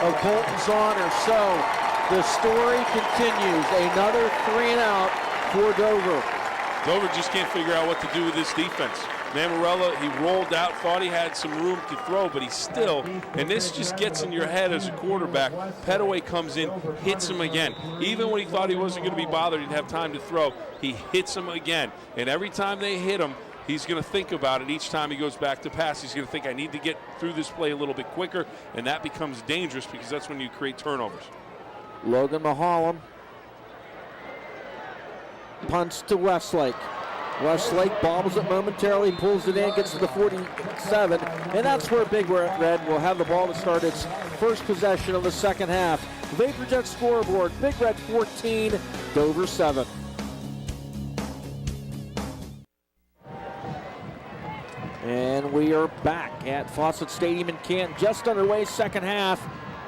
of Colton's honor. So the story continues. Another 3 and out for Dover. Dover just can't figure out what to do with this defense. Mammarella, he rolled out, thought he had some room to throw, but he still, and this just gets in your head as a quarterback. Petaway comes in, hits him again. Even when he thought he wasn't going to be bothered, he'd have time to throw, he hits him again. And every time they hit him, he's going to think about it. Each time he goes back to pass, he's going to think, I need to get through this play a little bit quicker, and that becomes dangerous because that's when you create turnovers. Logan Mahalam punts to Westlake. Westlake bobbles it momentarily, pulls it in, gets to the 47, and that's where Big Red will have the ball to start its first possession of the second half. VaporJet scoreboard, Big Red 14, Dover 7. And we are back at Fawcett Stadium in Canton, just underway, second half.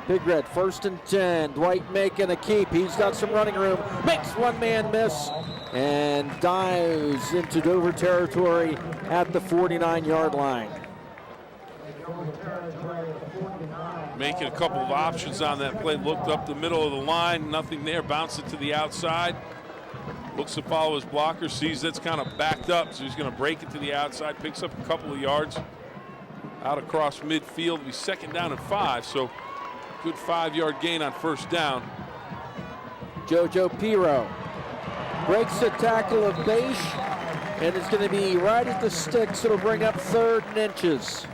Big Red, 1st and 10. Dwight making a keep. He's got some running room. Makes one-man miss and dives into Dover territory at the 49-yard line. Making a couple of options on that play. Looked up the middle of the line. Nothing there. Bounced it to the outside. Looks to follow his blocker. Sees that's kind of backed up, so he's going to break it to the outside. Picks up a couple of yards out across midfield. It'll be 2nd down and 5, so good 5-yard gain on 1st down. JoJo Piro breaks the tackle of Beish, and it's going to be right at the sticks. It'll bring up 3rd and inches.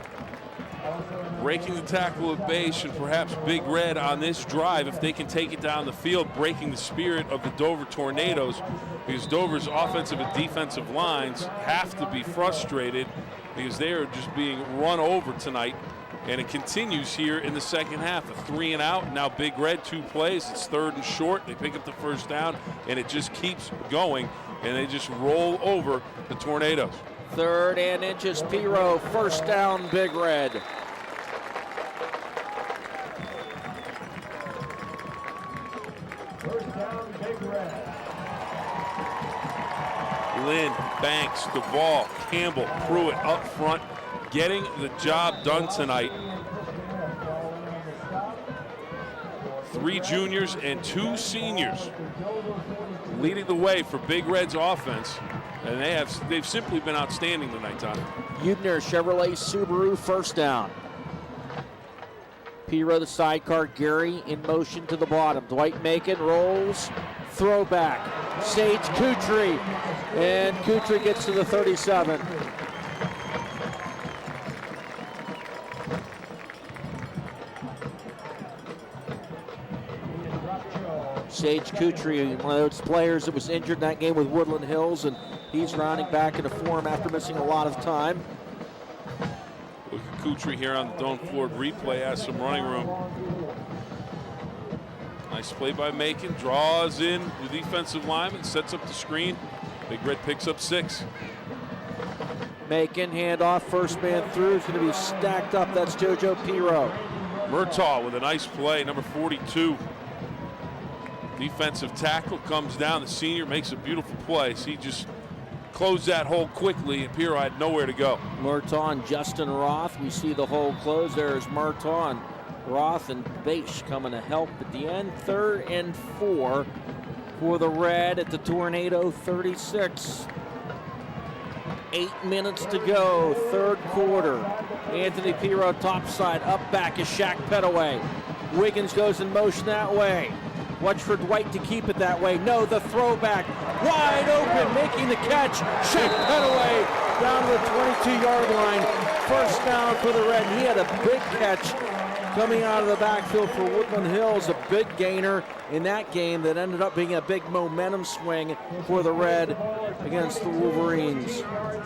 Breaking the tackle of Beish, and perhaps Big Red on this drive, if they can take it down the field, breaking the spirit of the Dover Tornadoes, because Dover's offensive and defensive lines have to be frustrated because they are just being run over tonight. And it continues here in the second half. A 3 and out. Now Big Red, 2 plays. It's 3rd and short. They pick up the 1st down, and it just keeps going. And they just roll over the Tornadoes. 3rd and inches. Piro, 1st down, Big Red. Lynn, Banks, Duvall, Campbell, Pruitt up front, getting the job done tonight. 3 juniors and 2 seniors leading the way for Big Red's offense, and they've simply been outstanding tonight, Tommy. Hubner, Chevrolet Subaru, 1st down. Piro the sidecar, Gary in motion to the bottom. Dwight Macon rolls, throwback. Sage Kutry, and Kutry gets to the 37. Sage Kutry, one of those players that was injured in that game with Woodland Hills, and he's rounding back into form after missing a lot of time. Look at Kutry here on the Don Ford replay, has some running room. Nice play by Macon, draws in the defensive lineman, sets up the screen. Big Red picks up 6. Macon, handoff, 1st man through, is going to be stacked up. That's JoJo Piro. Murtaugh with a nice play, number 42. Defensive tackle comes down. The senior makes a beautiful play. So he just closed that hole quickly, and Piro had nowhere to go. Murtaugh and Justin Roth. We see the hole close. There's Murtaugh and Roth and Beish coming to help at the end. 3rd and 4 for the Red at the Tornado 36. 8 minutes to go, 3rd quarter. Anthony Piro topside, up back is Shaq Petaway. Wiggins goes in motion that way. Watch for Dwight to keep it that way. No, the throwback, wide open, making the catch. Shaq Petaway down to the 22-yard line. 1st down for the Red. He had a big catch coming out of the backfield for Woodland Hills, a big gainer in that game that ended up being a big momentum swing for the Red against the Wolverines.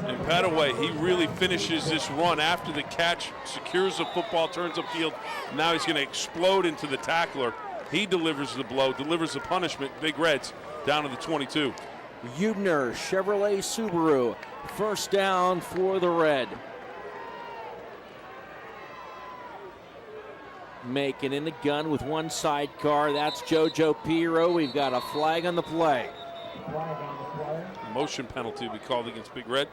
And Petaway, he really finishes this run after the catch, secures the football, turns upfield. Now he's going to explode into the tackler. He delivers the blow, delivers the punishment. Big Reds down to the 22. Hubner, Chevrolet Subaru, first down for the Red. Making in the gun with one sidecar. That's JoJo Piro. We've got a flag on the play. Motion penalty we called against Big Red.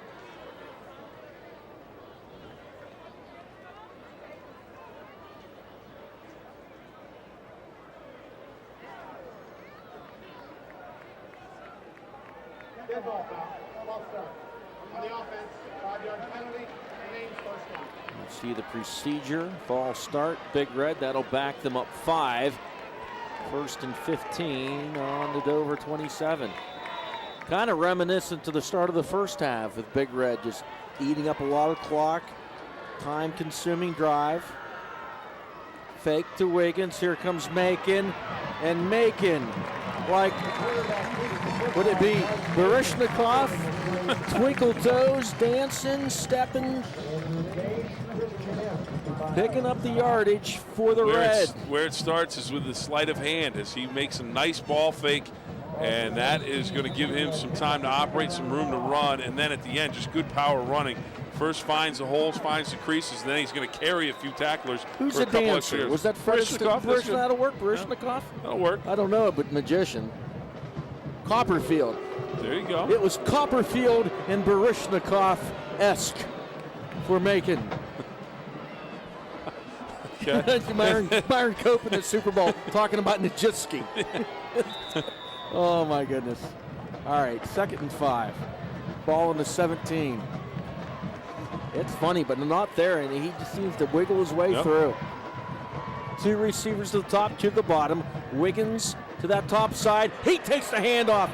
See the procedure, false start, Big Red, that'll back them up 5. First and 15 on the Dover 27. Kind of reminiscent to the start of the first half with Big Red just eating up a lot of clock, time-consuming drive. Fake to Wiggins, here comes Macon, and Macon, like, would it be Baryshnikov, twinkle toes, dancing, stepping, picking up the yardage for the Red. Where it starts is with the sleight of hand as he makes a nice ball fake, and that is going to give him some time to operate, some room to run, and then at the end, just good power running. First finds the holes, finds the creases, and then he's going to carry a few tacklers. Who's for a the couple dancer? extra. Was that Baryshnikov? That'll work, Baryshnikov? That'll work. I don't know, but magician. Copperfield. There you go. It was Copperfield and Baryshnikov-esque for Macon. Okay. Byron Cope in the Super Bowl talking about Nijinsky. Oh my goodness. All right, 2nd and 5. Ball in the 17. It's funny, but not there, and he just seems to wiggle his way through. 2 receivers to the top, 2 to the bottom. Wiggins to that top side. He takes the handoff.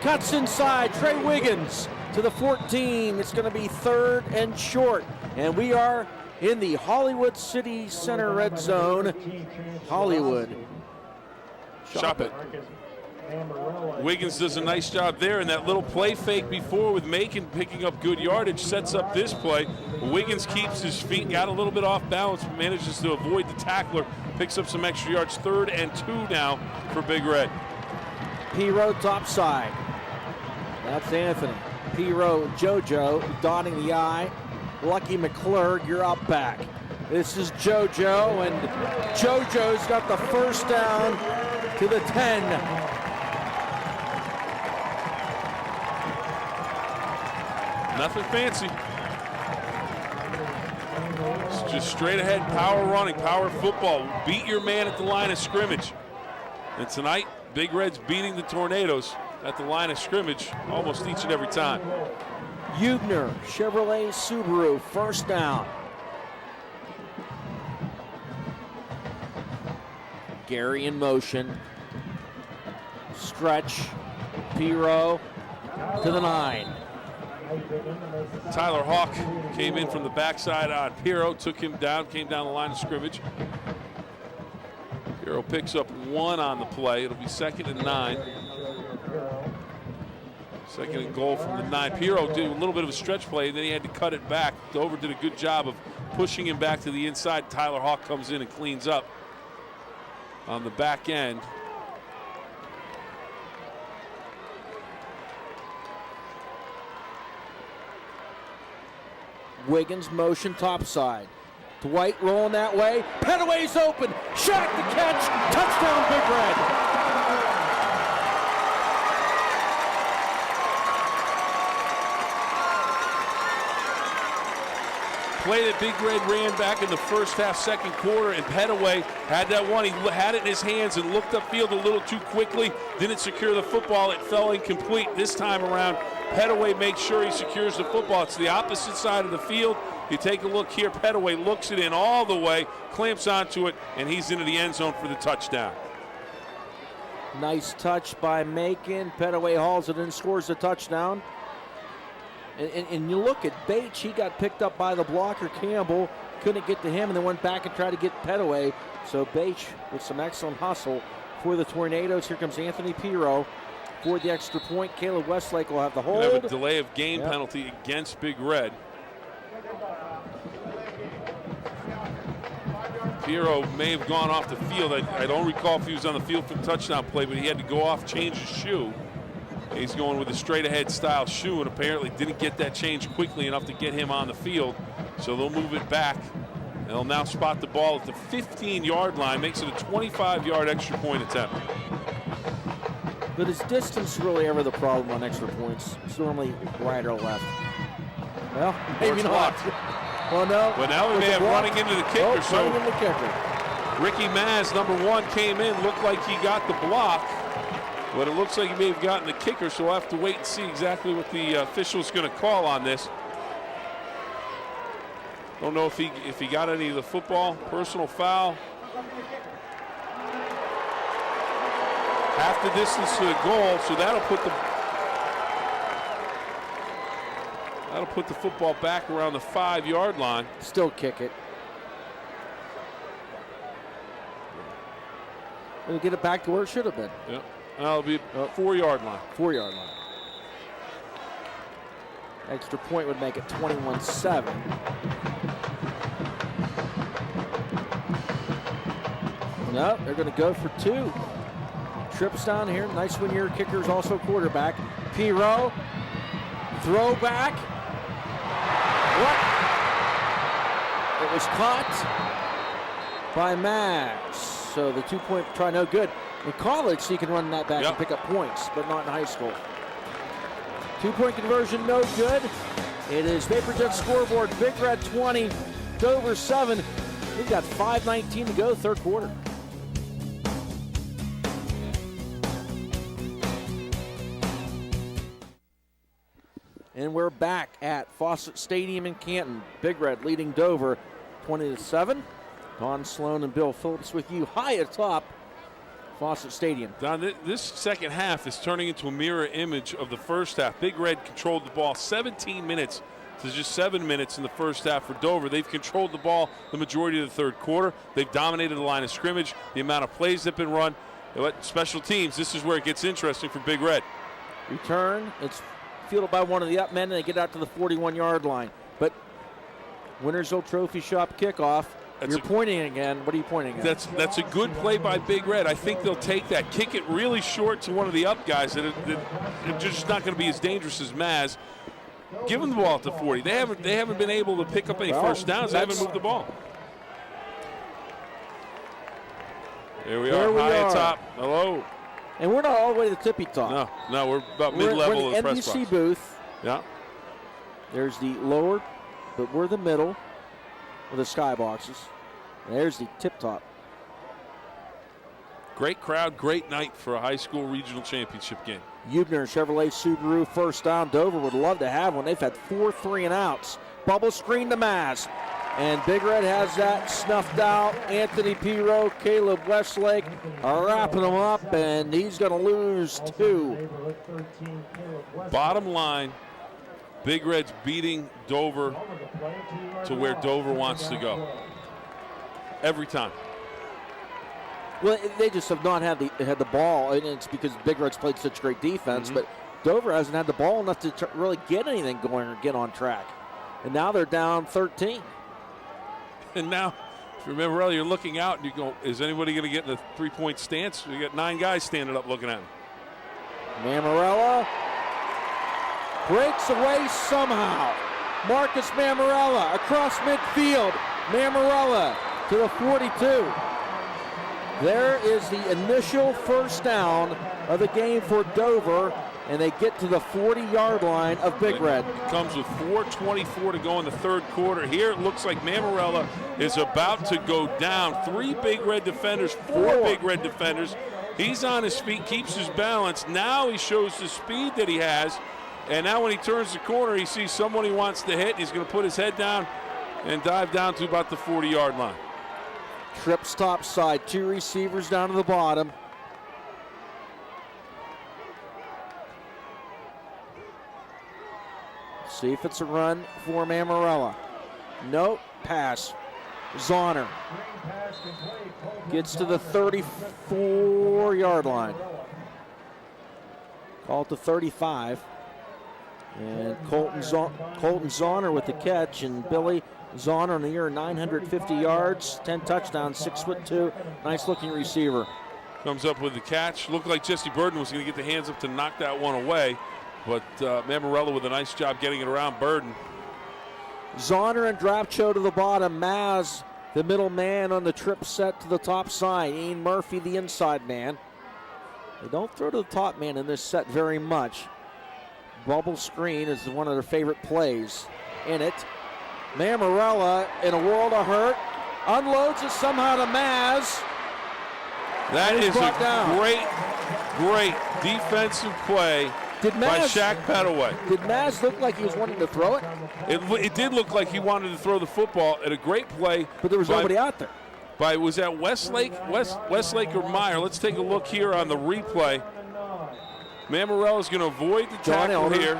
Cuts inside. Trey Wiggins to the 14. It's going to be 3rd and short. And we are in the Hollywood City Center red zone. Hollywood. Shop it. Wiggins does a nice job there, and that little play fake before with Macon picking up good yardage sets up this play. Wiggins keeps his feet, got a little bit off balance, manages to avoid the tackler, picks up some extra yards. 3rd and 2 now for Big Red. Piro top side. That's Anthony. Piro, JoJo dotting the I. Lucky McClurg, you're up back. This is JoJo, and JoJo's got the first down to the 10. Nothing fancy. It's just straight ahead power running, power football. Beat your man at the line of scrimmage. And tonight, Big Red's beating the Tornadoes at the line of scrimmage almost each and every time. Hubner, Chevrolet Subaru, first down. Gary in motion. Stretch. Piro to the 9. Tyler Hawk came in from the backside on Piro, took him down, came down the line of scrimmage. Piro picks up 1 on the play. It'll be 2nd and 9. 2nd and goal from the 9. Piro did a little bit of a stretch play, and then he had to cut it back. Dover did a good job of pushing him back to the inside. Tyler Hawk comes in and cleans up on the back end. Wiggins motion topside. Dwight rolling that way. Petaway's open. Shack the catch. Touchdown, Big Red. Play that Big Red ran back in the first half, 2nd quarter, and Petaway had that one. He had it in his hands and looked upfield a little too quickly. Didn't secure the football. It fell incomplete. This time around, Petaway makes sure he secures the football. It's the opposite side of the field. You take a look here. Petaway looks it in all the way, clamps onto it, and he's into the end zone for the touchdown. Nice touch by Macon. Petaway hauls it in, scores the touchdown. And you look at Bates, he got picked up by the blocker Campbell. couldn't get to him, and then went back and tried to get Petaway. So Bache with some excellent hustle for the Tornadoes. Here comes Anthony Pirro for the extra point. Caleb Westlake will have the hold. Have a delay of game penalty against Big Red. Pirro may have gone off the field. I don't recall if he was on the field for the touchdown play, but he had to go off, change his shoe. He's going with a straight ahead style shoe, and apparently didn't get that change quickly enough to get him on the field. So they'll move it back. They'll now spot the ball at the 15-yard line, makes it a 25-yard extra point attempt. But is distance really ever the problem on extra points? It's normally right or left. Well, maybe not. Well, no. But now we may have running into the kicker. So running into the kicker. Ricky Maz, number 1, came in, looked like he got the block, but it looks like he may have gotten the kicker, so we'll have to wait and see exactly what the official's going to call on this. Don't know if he got any of the football, personal foul. Half the distance to the goal, so that'll put the football back around the 5-yard line. Still kick it. We'll get it back to where it should have been. Yeah, that'll be 4-yard line. 4-yard line. Extra point would make it 21-7. No, they're going to go for 2. Trips down here. Nice when your kicker is also quarterback. Pirro. Throw back. What? It was caught by Max. So the 2-point try no good. In college, so you can run that back and pick up points, but not in high school. 2-point conversion, no good. It is Vapor Jet scoreboard. Big Red 20, Dover 7. We've got 5:19 to go, third quarter. And we're back at Fawcett Stadium in Canton. Big Red leading Dover 20-7. Don Sloan and Bill Phillips with you high atop Fawcett Stadium. Don, this second half is turning into a mirror image of the first half. Big Red controlled the ball 17 minutes to just 7 minutes in the first half for Dover. They've controlled the ball the majority of the third quarter. They've dominated the line of scrimmage, the amount of plays that have been run. Special teams, this is where it gets interesting for Big Red. Return, it's fielded by one of the up men, and they get out to the 41-yard line. But Wintersville Trophy Shop kickoff. You're pointing again. What are you pointing at? That's a good play by Big Red. I think they'll take that. Kick it really short to one of the up guys that are just not going to be as dangerous as Maz. Give them the ball at the 40. They haven't been able to pick up any first downs. They haven't moved the ball. There we are, high atop. Hello. And we're not all the way to the tippy top. No, we're about mid-level of the press box. We're in the NBC booth. Yeah. There's the lower, but we're the middle with the sky boxes. And there's the tip top. Great crowd, great night for a high school regional championship game. Hubner, Chevrolet Subaru, first down. Dover would love to have one. They've had 4 3-and-outs. Bubble screen to Maz. And Big Red has that snuffed out. Anthony Pirro, Caleb Westlake are wrapping them up, and he's going to lose 2. Bottom line, Big Red's beating Dover to where Dover wants to go. Every time. Well, they just have not had the ball, and it's because Big Red's played such great defense, but Dover hasn't had the ball enough to really get anything going or get on track. And now they're down 13. And now, if you remember earlier, you're looking out and you go, is anybody going to get in the 3-point stance? We got 9 guys standing up looking at him. Mammarella breaks away somehow. Marcus Mammarella across midfield. Mammarella to the 42. There is the initial first down of the game for Dover, and they get to the 40-yard line of Big Red. It comes with 4:24 to go in the third quarter. Here it looks like Mammarella is about to go down. 3 Big Red defenders, 4 Big Red defenders. He's on his feet, keeps his balance. Now he shows the speed that he has, and now when he turns the corner, he sees someone he wants to hit. He's going to put his head down and dive down to about the 40-yard line. Trips top side, 2 receivers down to the bottom. See if it's a run for Mammarella. Nope, pass. Zahner gets to the 34-yard line. Call it the 35. And Colton Zahner with the catch, and Billy Zahner on the year, 950 yards, 10 touchdowns, 6'2", nice-looking receiver. Comes up with the catch. Looked like Jesse Burden was going to get the hands up to knock that one away, but Mammarella with a nice job getting it around Burden. Zahner and Drapcho to the bottom. Maz, the middle man on the trip set to the top side. Ian Murphy, the inside man. They don't throw to the top man in this set very much. Bubble screen is one of their favorite plays in it. Mammarella in a world of hurt. Unloads it somehow to Maz. That is a great defensive play by Shaq Petaway. Did Maz look like he was wanting to throw it? It did look like he wanted to throw the football at a great play. But there was nobody out there. Was that Westlake or Meyer? Let's take a look here on the replay. Mammarella's going to avoid the tackle here.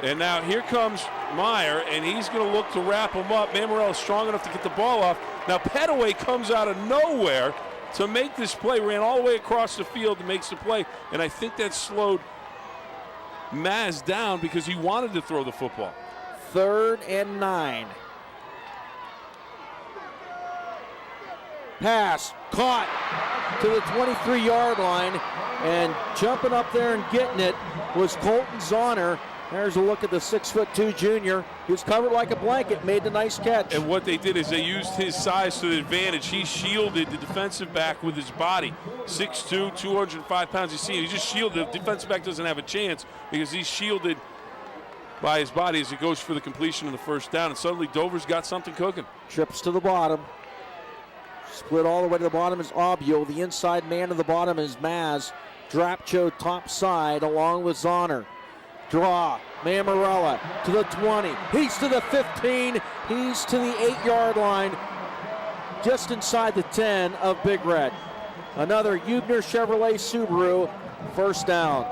And now here comes Meyer, and he's going to look to wrap him up. Mammarella's strong enough to get the ball off. Now Petaway comes out of nowhere to make this play, ran all the way across the field and makes the play. And I think that slowed Maz down because he wanted to throw the football. 3rd and 9. Pass, caught to the 23-yard line, and jumping up there and getting it was Colton Zahner. There's a look at the 6'2" junior. He was covered like a blanket, made the nice catch. And what they did is they used his size to the advantage. He shielded the defensive back with his body. 6'2", 205 pounds. You see, he just shielded. The defensive back doesn't have a chance because he's shielded by his body as he goes for the completion of the first down. And suddenly Dover's got something cooking. Trips to the bottom. Split all the way to the bottom is Obule. The inside man to the bottom is Maz. Drapcho top side along with Zahner. Draw, Mammarella to the 20. He's to the 15. He's to the 8-yard line, just inside the 10 of Big Red. Another Hubner Chevrolet Subaru, first down.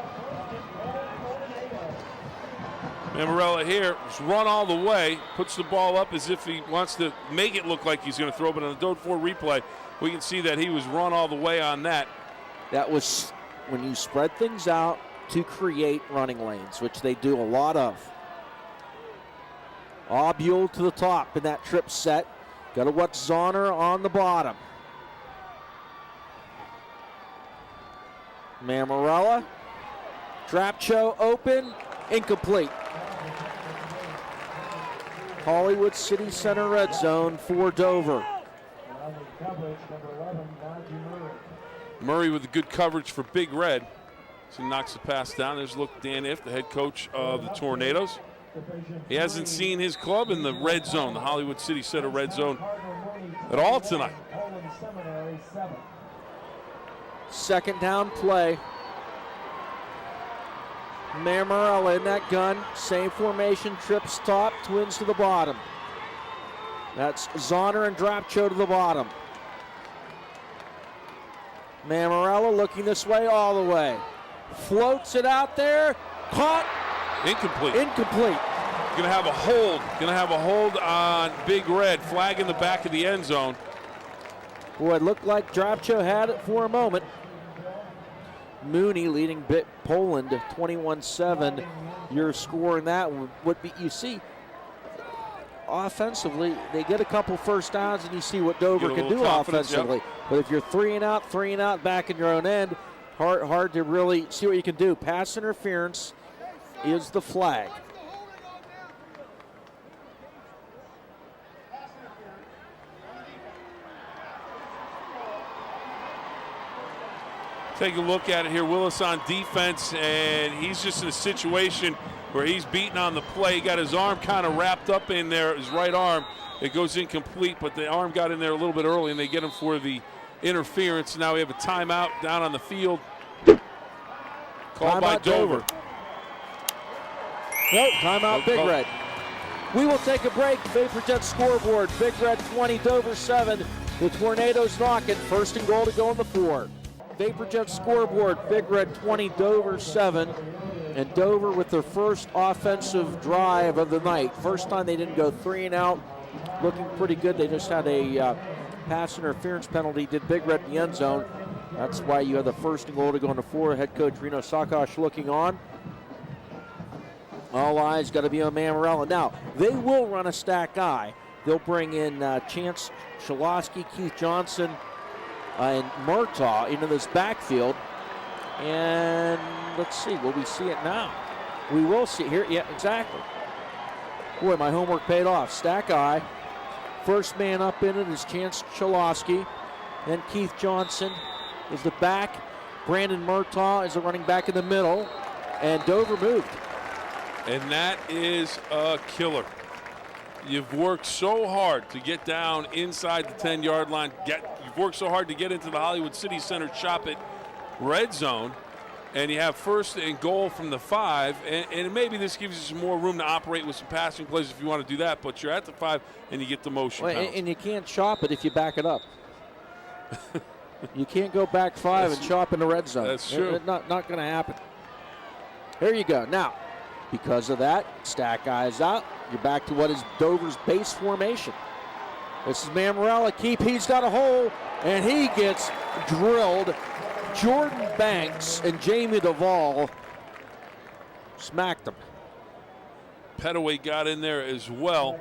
Mammarella here, run all the way, puts the ball up as if he wants to make it look like he's going to throw, but on the Dode 4 replay, we can see that he was run all the way on that. That was when you spread things out to create running lanes, which they do a lot of. Obule to the top in that trip set. Got to watch Zahner on the bottom. Mammarella. Drapcho open, incomplete. Hollywood City Center red zone for Dover. Murray with the good coverage for Big Red. So he knocks the pass down. There's a look at Dan Iff, the head coach of the Tornadoes. He hasn't seen his club in the red zone, the Hollywood City Center red zone, at all tonight. Second down play. Mammarella in that gun. Same formation, trips top, twins to the bottom. That's Zahner and Drapcho to the bottom. Mammarella looking this way all the way. Floats it out there. Caught. Incomplete. Going to have a hold on Big Red. Flag in the back of the end zone. Boy, it looked like Drapcho had it for a moment. Mooney leading Poland 21-7. Your score in that one would be, you see, offensively, they get a couple first downs and you see what Dover can do offensively. Yep. But if you're three and out back in your own end, hard to really see what you can do. Pass interference is the flag. Take a look at it here. Willis on defense, and he's just in a situation where he's beating on the play. He got his arm kind of wrapped up in there, his right arm. It goes incomplete, but the arm got in there a little bit early, and they get him for the interference. Now we have a timeout down on the field. Called by Dover. Nope, timeout Big Red. We will take a break. VaporJet scoreboard. Big Red 20, Dover 7. The Tornadoes knocking. First and goal to go on the 4. VaporJet scoreboard. Big Red 20, Dover 7. And Dover with their first offensive drive of the night. First time they didn't go 3 and out looking pretty good. They just had a pass interference penalty, did Big Red in the end zone. That's why you had the first and goal to go into 4. Head coach Reno Sakash looking on. All eyes got to be on Mammarella. Now, they will run a stack eye. They'll bring in Chance Shalosky, Keith Johnson, and Murtaugh into this backfield. And let's see, will we see it now? We will see it here. Yeah, exactly. Boy, my homework paid off. Stack eye. First man up in it is Chance Chalosky. Then Keith Johnson is the back. Brandon Murtaugh is a running back in the middle. And Dover moved. And that is a killer. You've worked so hard to get down inside the 10-yard line. You've worked so hard to get into the Hollywood City Center Shop It red zone. And you have first and goal from the 5, and maybe this gives you some more room to operate with some passing plays if you want to do that, but you're at the 5 and you get the motion. Well, and you can't chop it if you back it up. You can't go back 5 and chop in the red zone. That's true. It's not going to happen. Here you go. Now, because of that, stack eyes out. You're back to what is Dover's base formation. This is Mammarella. He's got a hole, and he gets drilled. Jordan Banks and Jamie Duvall smacked him. Pettaway got in there as well.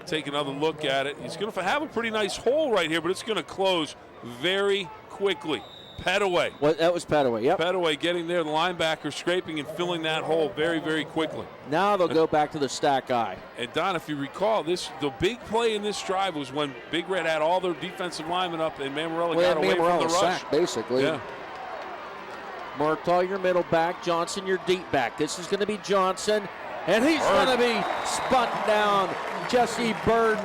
Take another look at it. He's going to have a pretty nice hole right here, but it's going to close very quickly. Pettaway. Well, that was Pettaway, yep. Pettaway getting there, the linebacker scraping and filling that hole very, very quickly. Now they'll go back to the stack eye. And Don, if you recall, the big play in this drive was when Big Red had all their defensive linemen up and Mammarella got away from the rush. Sacked, basically. Yeah. Murtaugh, your middle back. Johnson, your deep back. This is going to be Johnson, and he's going to be spun down. Jesse Burden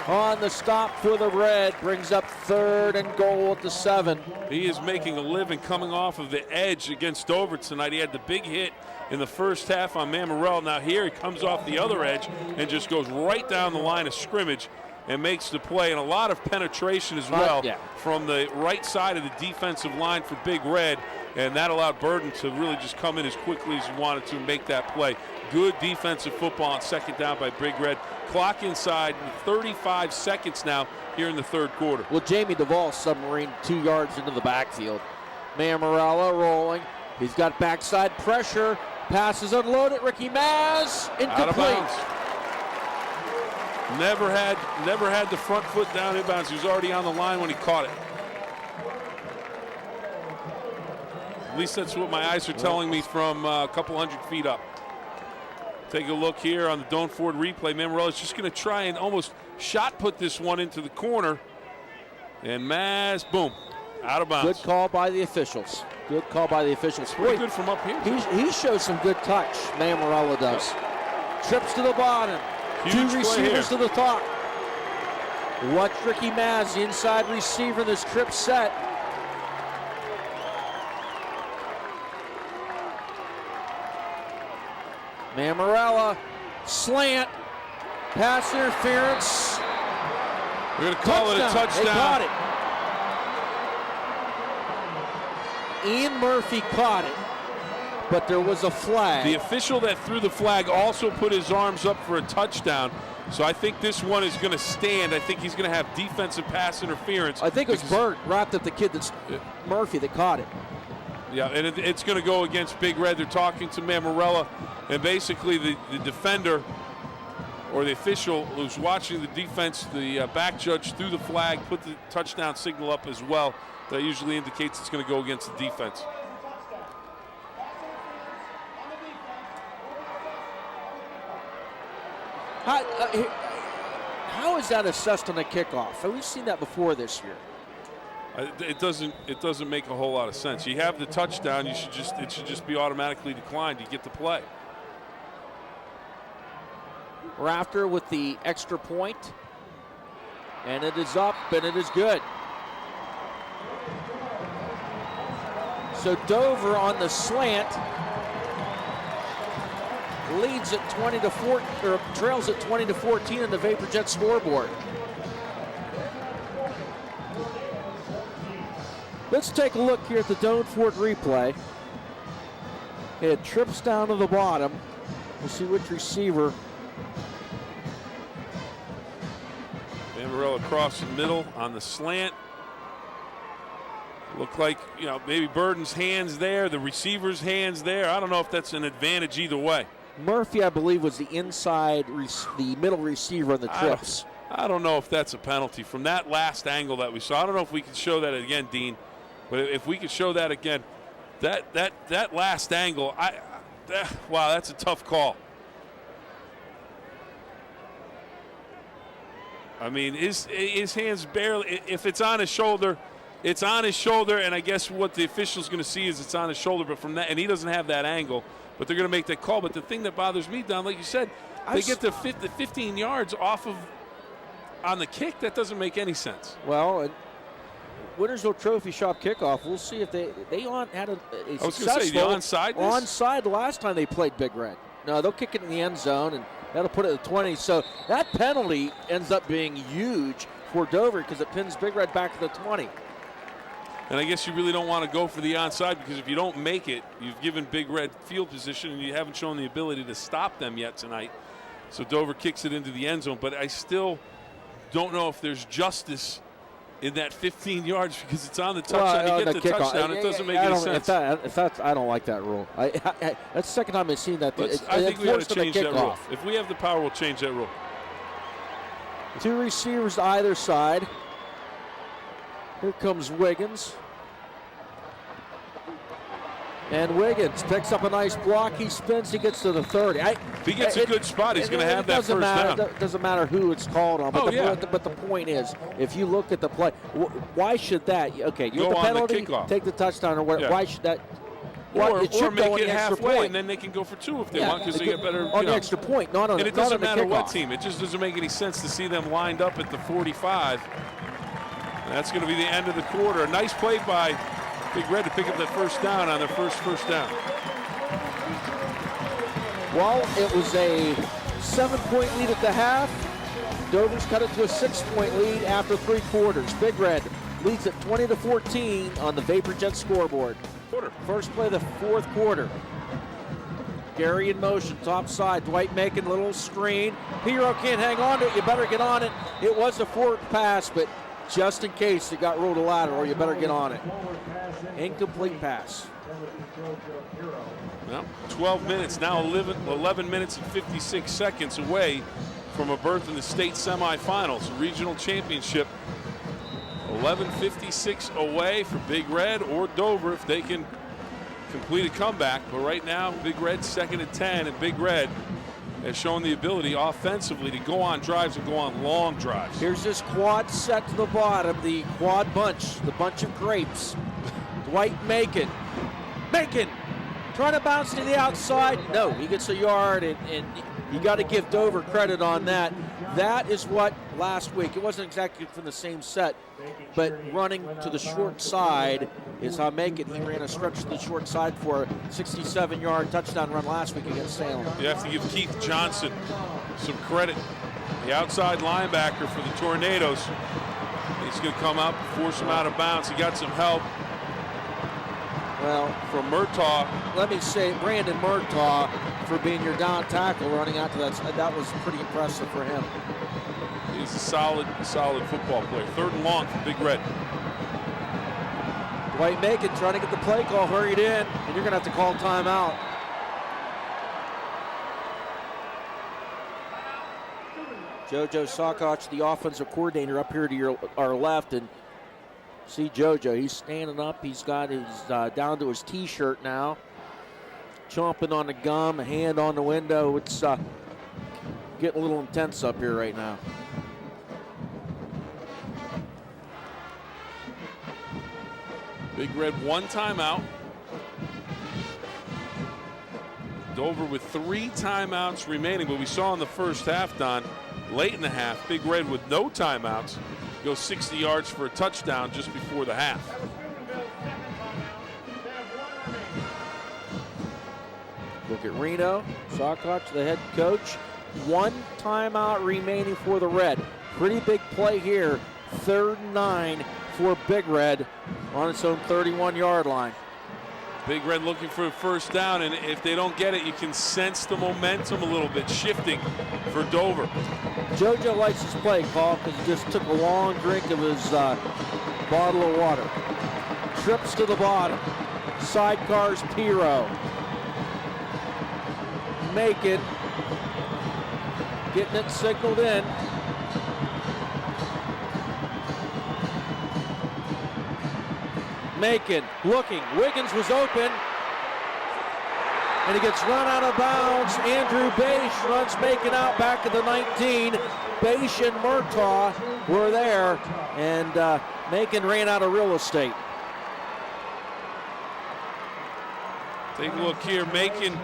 on the stop for the Red, brings up 3rd and goal at the 7. He is making a living coming off of the edge against Dover tonight. He had the big hit in the first half on Mammarella. Now here he comes off the other edge and just goes right down the line of scrimmage and makes the play, and a lot of penetration as well from the right side of the defensive line for Big Red, and that allowed Burden to really just come in as quickly as he wanted to and make that play. Good defensive football on second down by Big Red. Clock inside 35 seconds now here in the 3rd quarter. Well, Jamie Duvall submarined 2 yards into the backfield. Mammarella rolling. He's got backside pressure. Passes unloaded. Ricky Maz incomplete. Out of bounds. Never had the front foot down inbounds. He was already on the line when he caught it. At least that's what my eyes are telling me from a couple hundred feet up. Take a look here on the Doan Ford replay. Mammarella's just going to try and almost shot put this one into the corner. And Maz, boom, out of bounds. Good call by the officials. Good call by the officials. Pretty good from up here. He shows some good touch, Mammarella does. Trips to the bottom. Huge 2 receivers to the top. Watch Ricky Maz, the inside receiver, this trip set. Mammarella, slant, pass interference. We're going to call it a touchdown. They caught it. Ian Murphy caught it, but there was a flag. The official that threw the flag also put his arms up for a touchdown. So I think this one is going to stand. I think he's going to have defensive pass interference. I think it was Burt wrapped up the kid that's Murphy that caught it. Yeah, and it's going to go against Big Red. They're talking to Mammarella, and basically the defender or the official who's watching the defense, the back judge threw the flag, put the touchdown signal up as well. That usually indicates it's going to go against the defense. How is that assessed on a kickoff? We've seen that before this year. It doesn't make a whole lot of sense. You have the touchdown. It should just be automatically declined. You get the play. Rafter with the extra point, and it is up and it is good. So Dover on the slant leads at 20-14, or trails at 20-14 in the Vapor Jet scoreboard. Let's take a look here at the Doan Ford replay. It trips down to the bottom. We'll see which receiver Morel across the middle on the slant. Looked like, maybe Burden's hands there, the receiver's hands there. I don't know if that's an advantage either way. Murphy, I believe, was the the middle receiver on the trips. I don't know if that's a penalty from that last angle that we saw. I don't know if we can show that again, Dean. But if we could show that again, that last angle, wow, that's a tough call. I mean, his hands barely, if it's on his shoulder, it's on his shoulder, and I guess what the official's going to see is it's on his shoulder, but from that, and he doesn't have that angle, but they're going to make that call. But the thing that bothers me, Don, like you said, they get the 15 yards off of on the kick. That doesn't make any sense. Well, Wintersville Trophy Shop kickoff. We'll see if they had a I was going to say the onside the last time they played Big Red. No, they'll kick it in the end zone, and that'll put it at the 20. So that penalty ends up being huge for Dover because it pins Big Red back to the 20. And I guess you really don't want to go for the onside because if you don't make it, you've given Big Red field position and you haven't shown the ability to stop them yet tonight. So Dover kicks it into the end zone. But I still don't know if there's justice in that 15 yards because it's on the touchdown. You get the touchdown. It doesn't make any sense. I don't like that rule. That's the second time I've seen that. I think we ought to change that rule. If we have the power, we'll change that rule. Two receivers to either side. Here comes Wiggins. And Wiggins picks up a nice block. He spins. He gets to the 30. If he gets a good spot, he's going to have that first down. It doesn't matter who it's called on. But the point is, if you look at the play, why should that? Okay, you go get the penalty, the kickoff. Take the touchdown, or what? Yeah. Why should that? Or make it halfway, and then they can go for two if they want because they get better. On the extra point, not on the kickoff. And it doesn't matter what team. It just doesn't make any sense to see them lined up at the 45. And that's going to be the end of the quarter. A nice play by Big Red to pick up that first down on their first down. Well, it was a 7-point lead at the half. Dover's cut it to a 6-point lead after 3 quarters. Big Red leads at 20-14 on the VaporJet scoreboard. First play of the fourth quarter. Gary in motion, top side. Dwight making a little screen. Hero can't hang on to it. You better get on it. It was a forward pass, but just in case it got ruled a lateral, you better get on it. Incomplete pass. Well, 12 minutes, now 11 minutes and 56 seconds away from a berth in the state semifinals, regional championship. 11:56 away for Big Red or Dover if they can complete a comeback. But right now, Big Red 2nd and 10, and Big Red has shown the ability offensively to go on drives and go on long drives. Here's this quad set to the bottom, the quad bunch, the bunch of grapes. Dwight Macon trying to bounce to the outside. No, he gets a yard, and you got to give Dover credit on that. That is what last week, it wasn't exactly from the same set, but running to the short side is how Macon, he ran a stretch to the short side for a 67-yard touchdown run last week against Salem. You have to give Keith Johnson some credit, the outside linebacker for the Tornadoes. He's going to come up, force him out of bounds. He got some help. Well, from Murtaugh. Let me say, Brandon Murtaugh, for being your down tackle running out to that was pretty impressive for him. He's a solid football player. 3rd and long for Big Red. Dwight Macon trying to get the play call hurried in, and you're going to have to call timeout. JoJo Sokoch, the offensive coordinator, up here to our left, and see JoJo. He's standing up. He's got his down to his T-shirt now, chomping on the gum, a hand on the window. It's getting a little intense up here right now. Big Red 1 timeout. Dover with 3 timeouts remaining, but we saw in the first half, Don, late in the half, Big Red with no timeouts go 60 yards for a touchdown just before the half. Look at Reno, Sokoch, the head coach. 1 timeout remaining for the Red. Pretty big play here. 3rd and 9 for Big Red on its own 31-yard line. Big Red looking for a first down, and if they don't get it, you can sense the momentum a little bit shifting for Dover. JoJo likes his play call because he just took a long drink of his bottle of water. Trips to the bottom. Sidecars Piro. Macon getting it signaled in. Macon looking. Wiggins was open. And he gets run out of bounds. Andrew Bache runs Macon out back at the 19. Bache and Murtaugh were there. And Macon ran out of real estate. Take a look here. Macon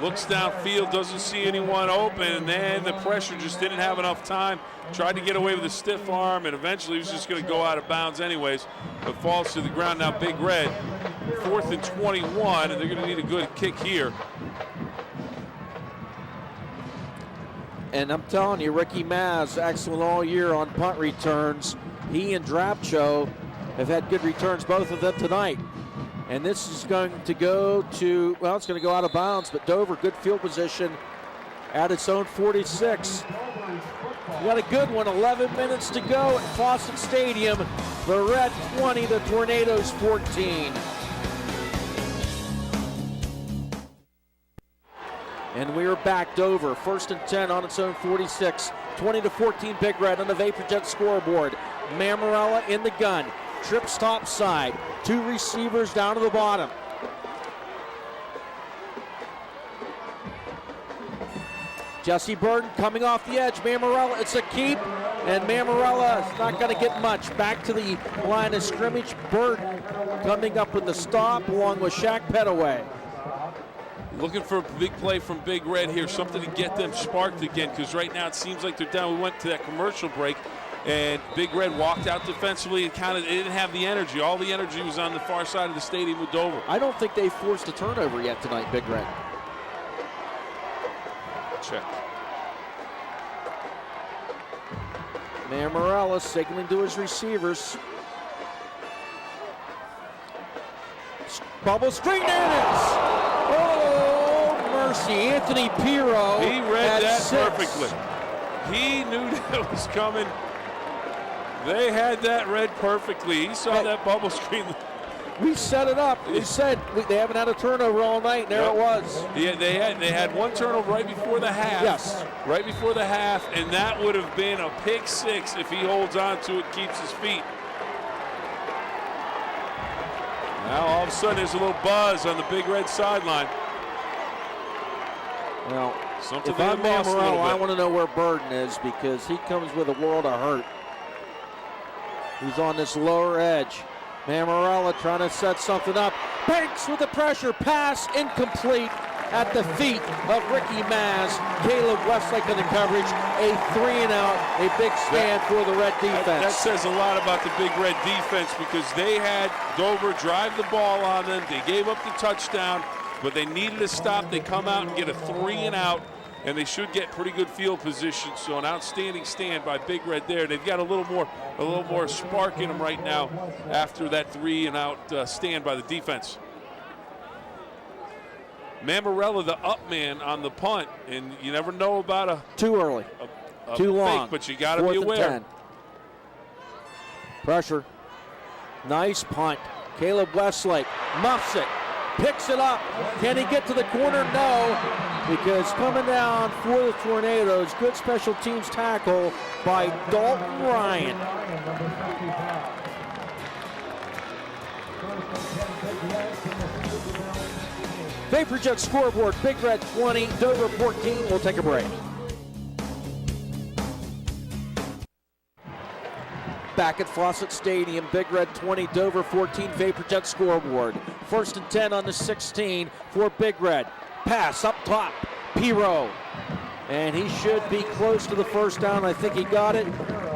looks downfield, doesn't see anyone open, and then the pressure just didn't have enough time. Tried to get away with a stiff arm, and eventually he was just going to go out of bounds anyways, but falls to the ground. Now Big Red, 4th and 21, and they're going to need a good kick here. And I'm telling you, Ricky Maz, excellent all year on punt returns. He and Drapcho have had good returns, both of them tonight. And this is going to go to, well, it's going to go out of bounds, but Dover, good field position at its own 46. We got a good one, 11 minutes to go at Fawcett Stadium. The Red 20, the Tornadoes 14. And we are back. Dover, 1st and 10 on its own 46. 20-14 Big Red on the VaporJet scoreboard. Mammarella in the gun. Trips top side. 2 receivers down to the bottom. Jesse Burden coming off the edge. Mammarella, it's a keep. And Mammarella is not going to get much. Back to the line of scrimmage. Burden coming up with the stop along with Shaq Petaway. Looking for a big play from Big Red here, something to get them sparked again, because right now it seems like they're down. We went to that commercial break, and Big Red walked out defensively and it didn't have the energy. All the energy was on the far side of the stadium with Dover. I don't think they forced a turnover yet tonight, Big Red. Check. Mammarella signaling to his receivers. Bubble screen, there it is! Oh, mercy. Anthony Piro. He read that 6. perfectly. He knew that was coming. They had that read perfectly. He saw that bubble screen. We set it up. We said they haven't had a turnover all night, and there it was. Yeah, they had one turnover right before the half. Yes. Right before the half, and that would have been a pick 6 if he holds on to it, keeps his feet. Now all of a sudden there's a little buzz on the Big Red sideline. Well, something if I'm lost a little Mammarella, bit. I want to know where Burden is, because he comes with a world of hurt. He's on this lower edge. Mammarella trying to set something up. Banks with the pressure. Pass incomplete at the feet of Ricky Maz. Caleb Westlake in the coverage. A 3-and-out. A big stand for the Red defense. That says a lot about the Big Red defense, because they had Dover drive the ball on them. They gave up the touchdown, but they needed a stop. They come out and get a 3-and-out, and they should get pretty good field position. So an outstanding stand by Big Red there. They've got a little more spark in them right now after that 3-and-out stand by the defense. Mammarella, the up man on the punt, and you never know about a too early, too fake, long. but you got to be aware. 10. Pressure, nice punt. Caleb Westlake muffs it, picks it up. Can he get to the corner? No, because coming down for the Tornadoes, good special teams tackle by Dalton Ryan. VaporJet scoreboard, Big Red 20, Dover 14. We'll take a break. Back at Fawcett Stadium, Big Red 20, Dover 14, VaporJet scoreboard. 1st and 10 on the 16 for Big Red. Pass up top, Piro. And he should be close to the first down. I think he got it.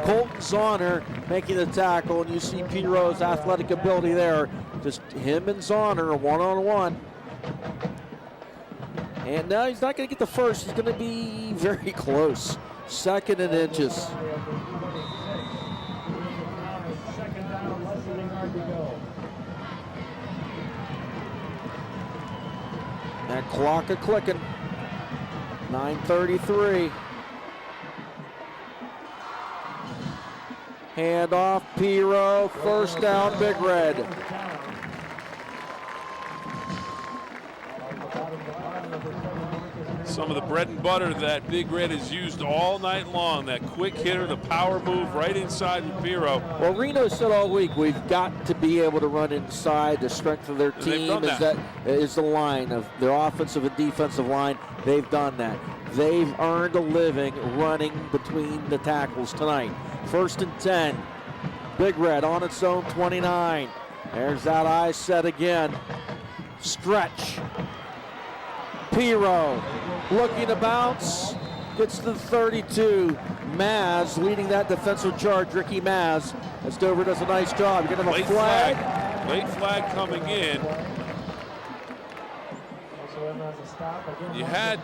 Colton Zahner making the tackle, and you see Piro's athletic ability there. Just him and Zahner one-on-one. And now he's not going to get the first. He's going to be very close. 2nd and inches. Clock a clicking. 9:33. Hand off, Piro. First down, Big Red. Some of the bread and butter that Big Red has used all night long. That quick hitter, the power move right inside the Piro. Well, Reno said all week we've got to be able to run inside. The strength of their team is the line of their offensive and defensive line. They've done that. They've earned a living running between the tackles tonight. 1st and 10. Big Red on its own 29. There's that eye set again. Stretch. Piro looking to bounce. Gets to the 32. Maz leading that defensive charge. Ricky Maz. As Dover does a nice job. You're going to have a flag. Late flag coming in. You had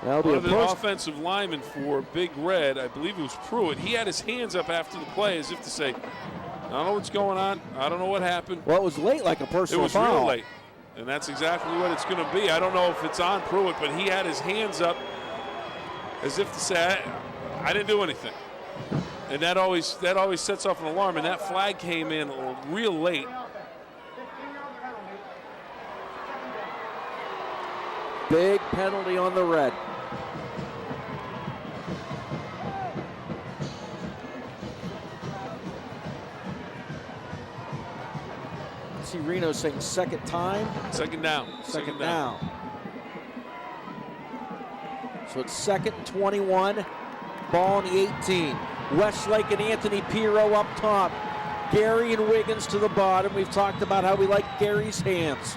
one of the offensive linemen for Big Red, I believe it was Pruitt. He had his hands up after the play as if to say, I don't know what's going on. I don't know what happened. Well, it was late like a personal foul. It was real late. And that's exactly what it's going to be. I don't know if it's on Pruitt, but he had his hands up as if to say, I didn't do anything. And that always sets off an alarm. And that flag came in real late. Big penalty on the Red. See Reno saying second time. Second down. Second down. So it's 2nd and 21. Ball in the 18. Westlake and Anthony Piro up top. Gary and Wiggins to the bottom. We've talked about how we like Gary's hands.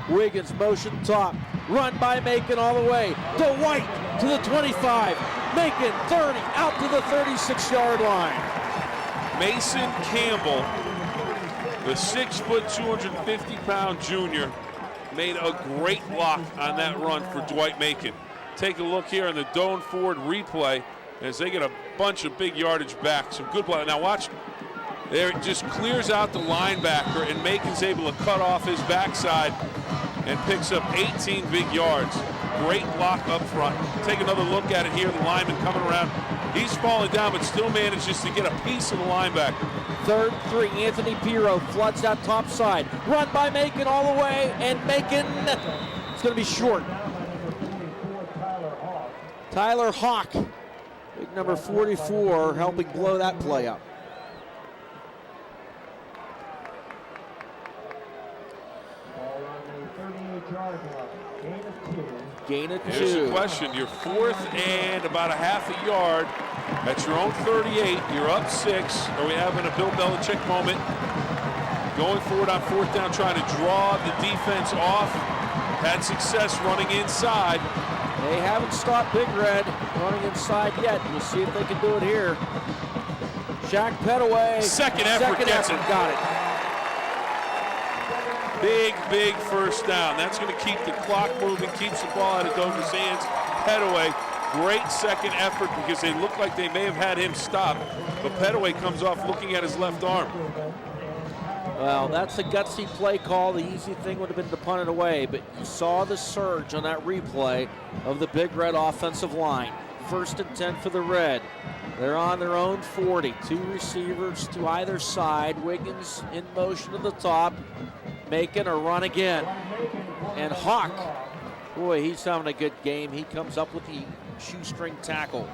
Wiggins motion top. Run by Macon all the way. Dwight to the 25. Macon 30 out to the 36-yard line. Mason Campbell, the 6', 250-pound junior, made a great block on that run for Dwight Macon. Take a look here on the Doan Ford replay as they get a bunch of big yardage back. Some good block. Now watch, there it just clears out the linebacker, and Macon's able to cut off his backside and picks up 18 big yards. Great block up front. Take another look at it here. The lineman coming around. He's falling down, but still manages to get a piece of the linebacker. 3rd and 3. Anthony Piro floods that top side. Run by Macon all the way, and Macon, it's going to be short. Tyler Hawk, big number 44, helping blow that play up. Gain of 2. Here's the question. You're 4th and about a half a yard. At your own 38, you're up 6. Are we having a Bill Belichick moment? Going forward on 4th down, trying to draw the defense off. Had success running inside. They haven't stopped Big Red running inside yet. We'll see if they can do it here. Shaq Petaway. Second effort gets it. Got it. Big first down. That's going to keep the clock moving, keeps the ball out of Dover's hands. Petaway, great second effort because they look like they may have had him stopped, but Petaway comes off looking at his left arm. Well, that's a gutsy play call. The easy thing would have been to punt it away, but you saw the surge on that replay of the Big Red offensive line. 1st and 10 for the Red. They're on their own 40. 2 receivers to either side. Wiggins in motion to the top. Making a run again. And Hawk, boy, he's having a good game. He comes up with the shoestring tackle.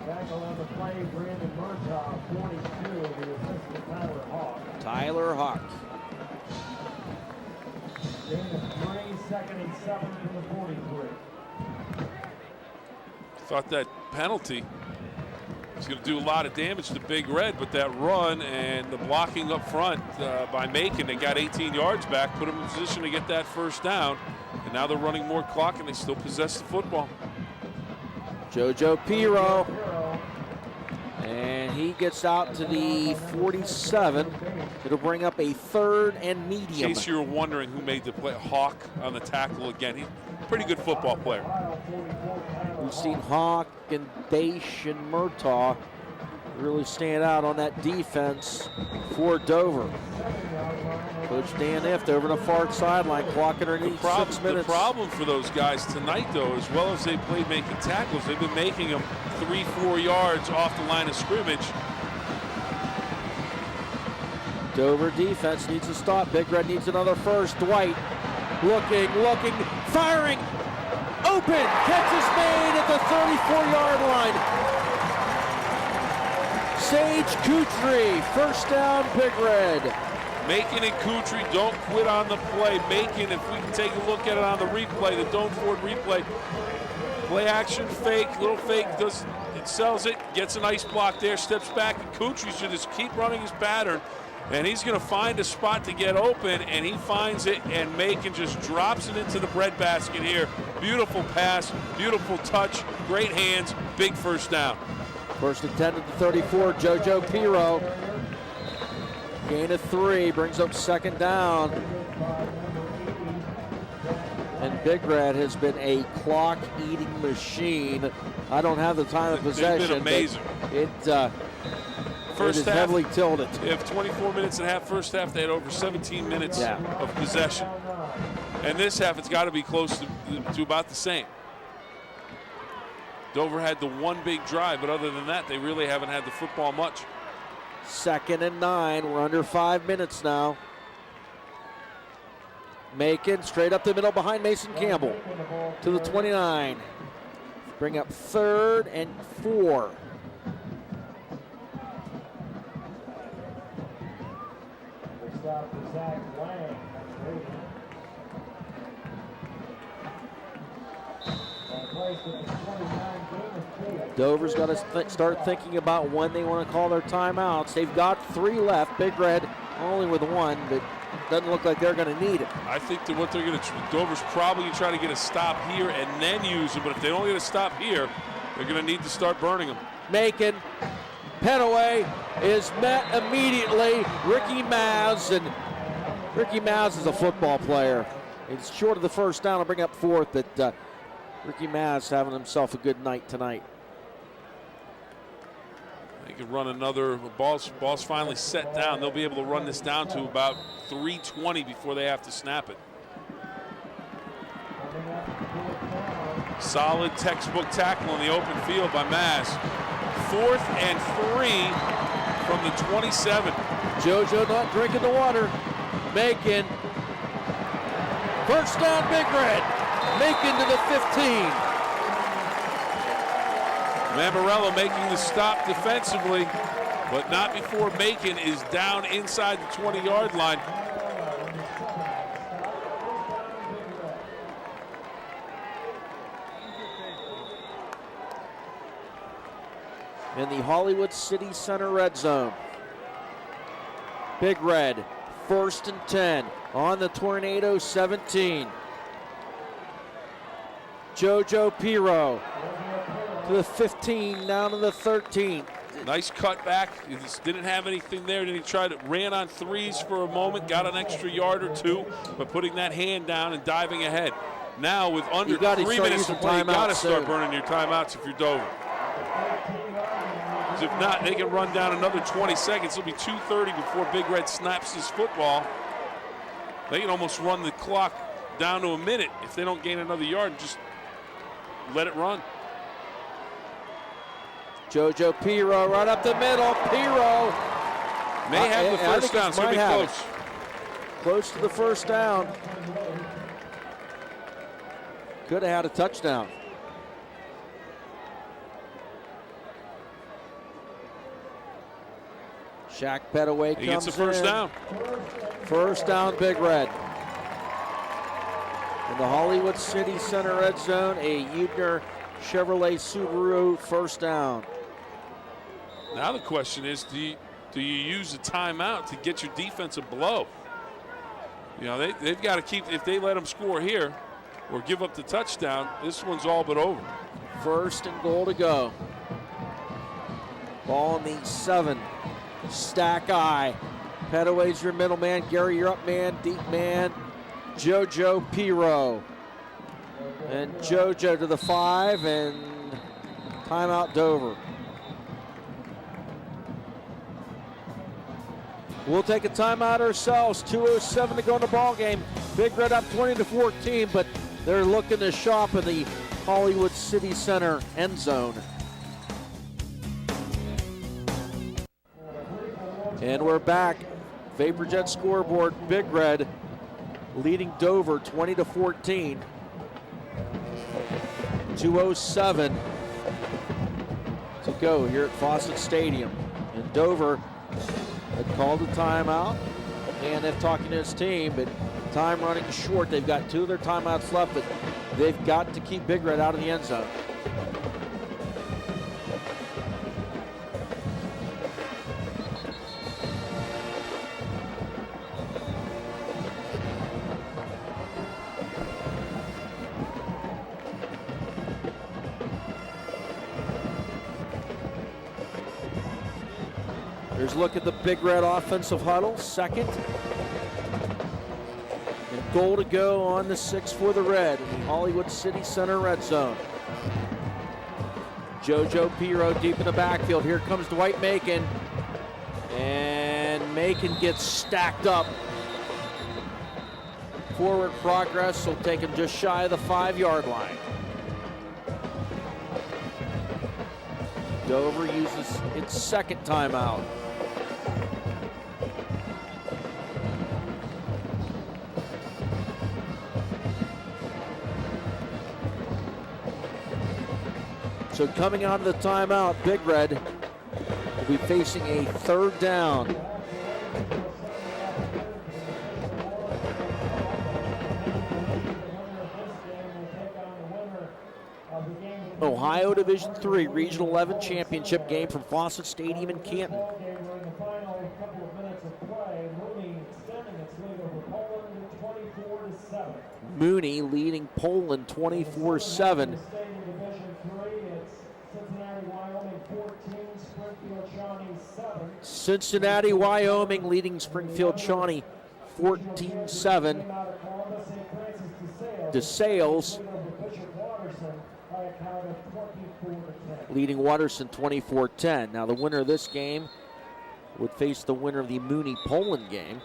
Tackle on the play, Brandon Murtaugh, 42, the assistant Tyler Hawk. Tyler Hawk. Gain of 3, 2nd and 7 to the 43. Thought that penalty was going to do a lot of damage to Big Red, but that run and the blocking up front by Macon, they got 18 yards back, put them in position to get that first down, and now they're running more clock and they still possess the football. JoJo Piro. And he gets out to the 47. It'll bring up a 3rd and medium. In case you were wondering who made the play, Hawk on the tackle again. He's a pretty good football player. We've seen Hawk and Daesh and Murtaugh really stand out on that defense for Dover. Coach Dan Ift over the far sideline, clocking underneath 6 minutes. The problem for those guys tonight, though, as well as they played making tackles, they've been making them 3-4 yards off the line of scrimmage. Dover defense needs to stop. Big Red needs another first. Dwight looking, firing, open. Catch is made at the 34-yard line. Sage Kutry, first down, Big Red. Macon and Kutry don't quit on the play. Macon, if we can take a look at it on the replay, the Don't Ford replay, play action, fake, little fake, it sells it, gets a nice block there, steps back, and Kutry should just keep running his pattern, and he's going to find a spot to get open, and he finds it, and Macon just drops it into the breadbasket here. Beautiful pass, beautiful touch, great hands, big first down. First and 10 at the 34, JoJo Piro. Gain of 3, brings up second down. And Big Red has been a clock-eating machine. I don't have the time of possession. They've been amazing. It first is half, heavily tilted. They have 24 minutes and a half. First half, they had over 17 minutes of possession. And this half, it's got to be close to about the same. Dover had the one big drive, but other than that, they really haven't had the football much. Second and 9. We're under 5 minutes now. Macon straight up the middle behind Mason Campbell to the 29. Bring up 3rd and 4. Dover's got to start thinking about when they want to call their timeouts. They've got 3 left. Big Red only with 1, but doesn't look like they're going to need it. I think that what they're going to, Dover's probably going to try to get a stop here and then use it, but if they don't get a stop here, they're going to need to start burning them. Macon, Petaway is met immediately. Ricky Maz, and Ricky Maz is a football player. He's short of the first down. I'll bring up 4th, but Ricky Maz having himself a good night tonight. They can run another. Ball's finally set down. They'll be able to run this down to about 3:20 before they have to snap it. Solid textbook tackle in the open field by Maz. 4th and 3 from the 27. JoJo not drinking the water. Macon. First down, Big Red. Macon to the 15. Mammarella making the stop defensively, but not before Macon is down inside the 20-yard line. In the Hollywood City Center red zone. Big Red, 1st and 10 on the Tornado 17. JoJo Piro to the 15, down to the 13. Nice cutback. He just didn't have anything there. Then he ran on 3s for a moment, got an extra yard or 2, but putting that hand down and diving ahead. Now with under 3 minutes to play, you got to start burning your timeouts if you're Dover. If not, they can run down another 20 seconds. It'll be 2:30 before Big Red snaps his football. They can almost run the clock down to a minute if they don't gain another yard and just let it run. JoJo Piro right up the middle. Piro may have the first down, so be close. Close to the first down. Could have had a touchdown. Shaq Petaway comes in. He gets a first down. First down, Big Red. In the Hollywood City Center red zone, a Eubner Chevrolet Subaru first down. Now the question is, do you use a timeout to get your defense a blow? You know, they've got to keep, if they let them score here or give up the touchdown, this one's all but over. 1st and goal to go. Ball in the 7. Stack eye. Petaway's your middle man. Gary, you're up man. Deep man. JoJo Piro. And JoJo to the 5, and timeout Dover. We'll take a timeout ourselves. 2:07 to go in the ball game. Big Red up 20-14, but they're looking to shop in the Hollywood City Center end zone. And we're back. VaporJet scoreboard. Big Red leading Dover 20-14. 2:07 to go here at Fawcett Stadium. And Dover had called a timeout, and they're talking to his team, but time running short. They've got 2 of their timeouts left, but they've got to keep Big Red out of the end zone. Here's a look at the Big Red offensive huddle, second. And goal to go on the 6 for the Red in the Hollywood City Center red zone. JoJo Piro deep in the backfield. Here comes Dwight Macon. And Macon gets stacked up. Forward progress will take him just shy of the 5-yard line. Dover uses its second timeout. So coming out of the timeout, Big Red will be facing a 3rd down. Ohio Division III Regional 11 Championship game from Fawcett Stadium in Canton. Mooney leading Poland 24-7. Cincinnati, Wyoming leading Springfield Shawnee 14-7. DeSales leading Watterson 24-10. Now the winner of this game would face the winner of the Mooney-Poland game.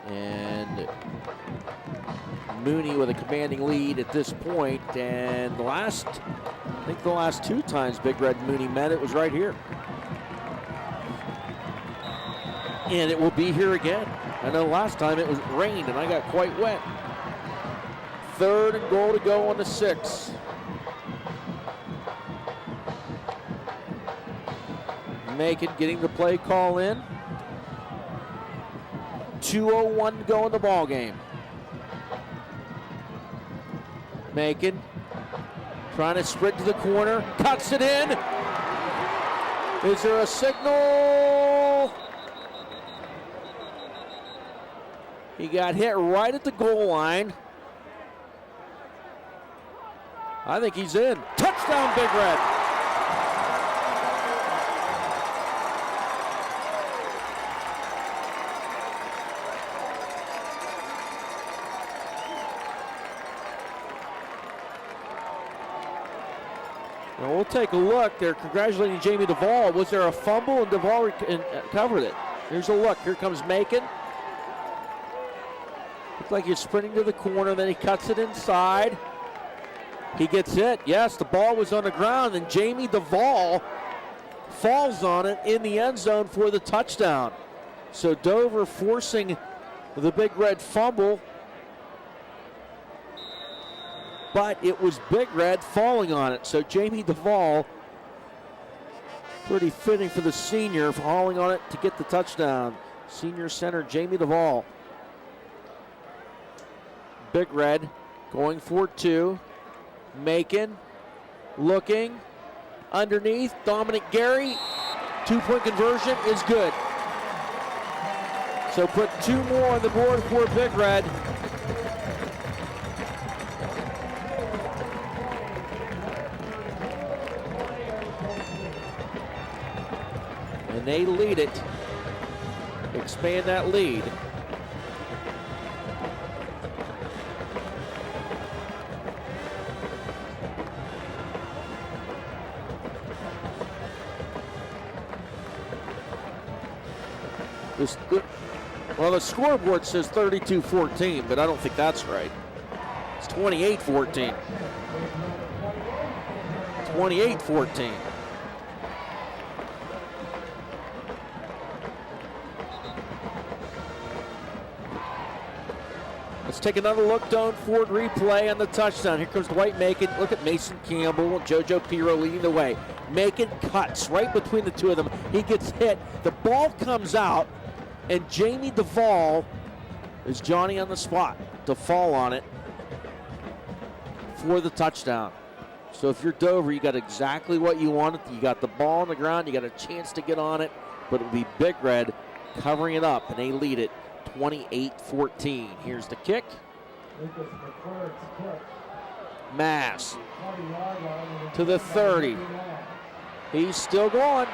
And Mooney with a commanding lead at this point. And I think the last 2 times Big Red and Mooney met, it was right here. And it will be here again. I know last time it was rained and I got quite wet. 3rd and goal to go on the 6. Macon getting the play call in. 2:01 to go in the ball game. Macon trying to sprint to the corner, cuts it in. Is there a signal? He got hit right at the goal line. I think he's in. Touchdown, Big Red. Now we'll take a look. They're congratulating Jamie Duvall. Was there a fumble? And Duvall covered it. Here's a look. Here comes Macon. Looks like he's sprinting to the corner, then he cuts it inside. He gets hit. Yes, the ball was on the ground, and Jamie Duvall falls on it in the end zone for the touchdown. So Dover forcing the Big Red fumble, but it was Big Red falling on it. So Jamie Duvall, pretty fitting for the senior, falling on it to get the touchdown. Senior center Jamie Duvall. Big Red going for 2. Macon looking underneath. Dominic Gary. 2-point conversion is good. So put 2 more on the board for Big Red. And they lead it. Expand that lead. Well, the scoreboard says 32-14, but I don't think that's right. It's 28-14. 28-14. Let's take another look. Doan Ford replay on the touchdown. Here comes Dwight Macon. Look at Mason Campbell and JoJo Piro leading the way. Macon cuts right between the two of them. He gets hit. The ball comes out, and Jamie Duvall is Johnny on the spot to fall on it for the touchdown. So if you're Dover, you got exactly what you wanted. You got the ball on the ground. You got a chance to get on it, but it'll be Big Red covering it up, and they lead it 28-14. Here's the kick. Mass to the 30. He's still going.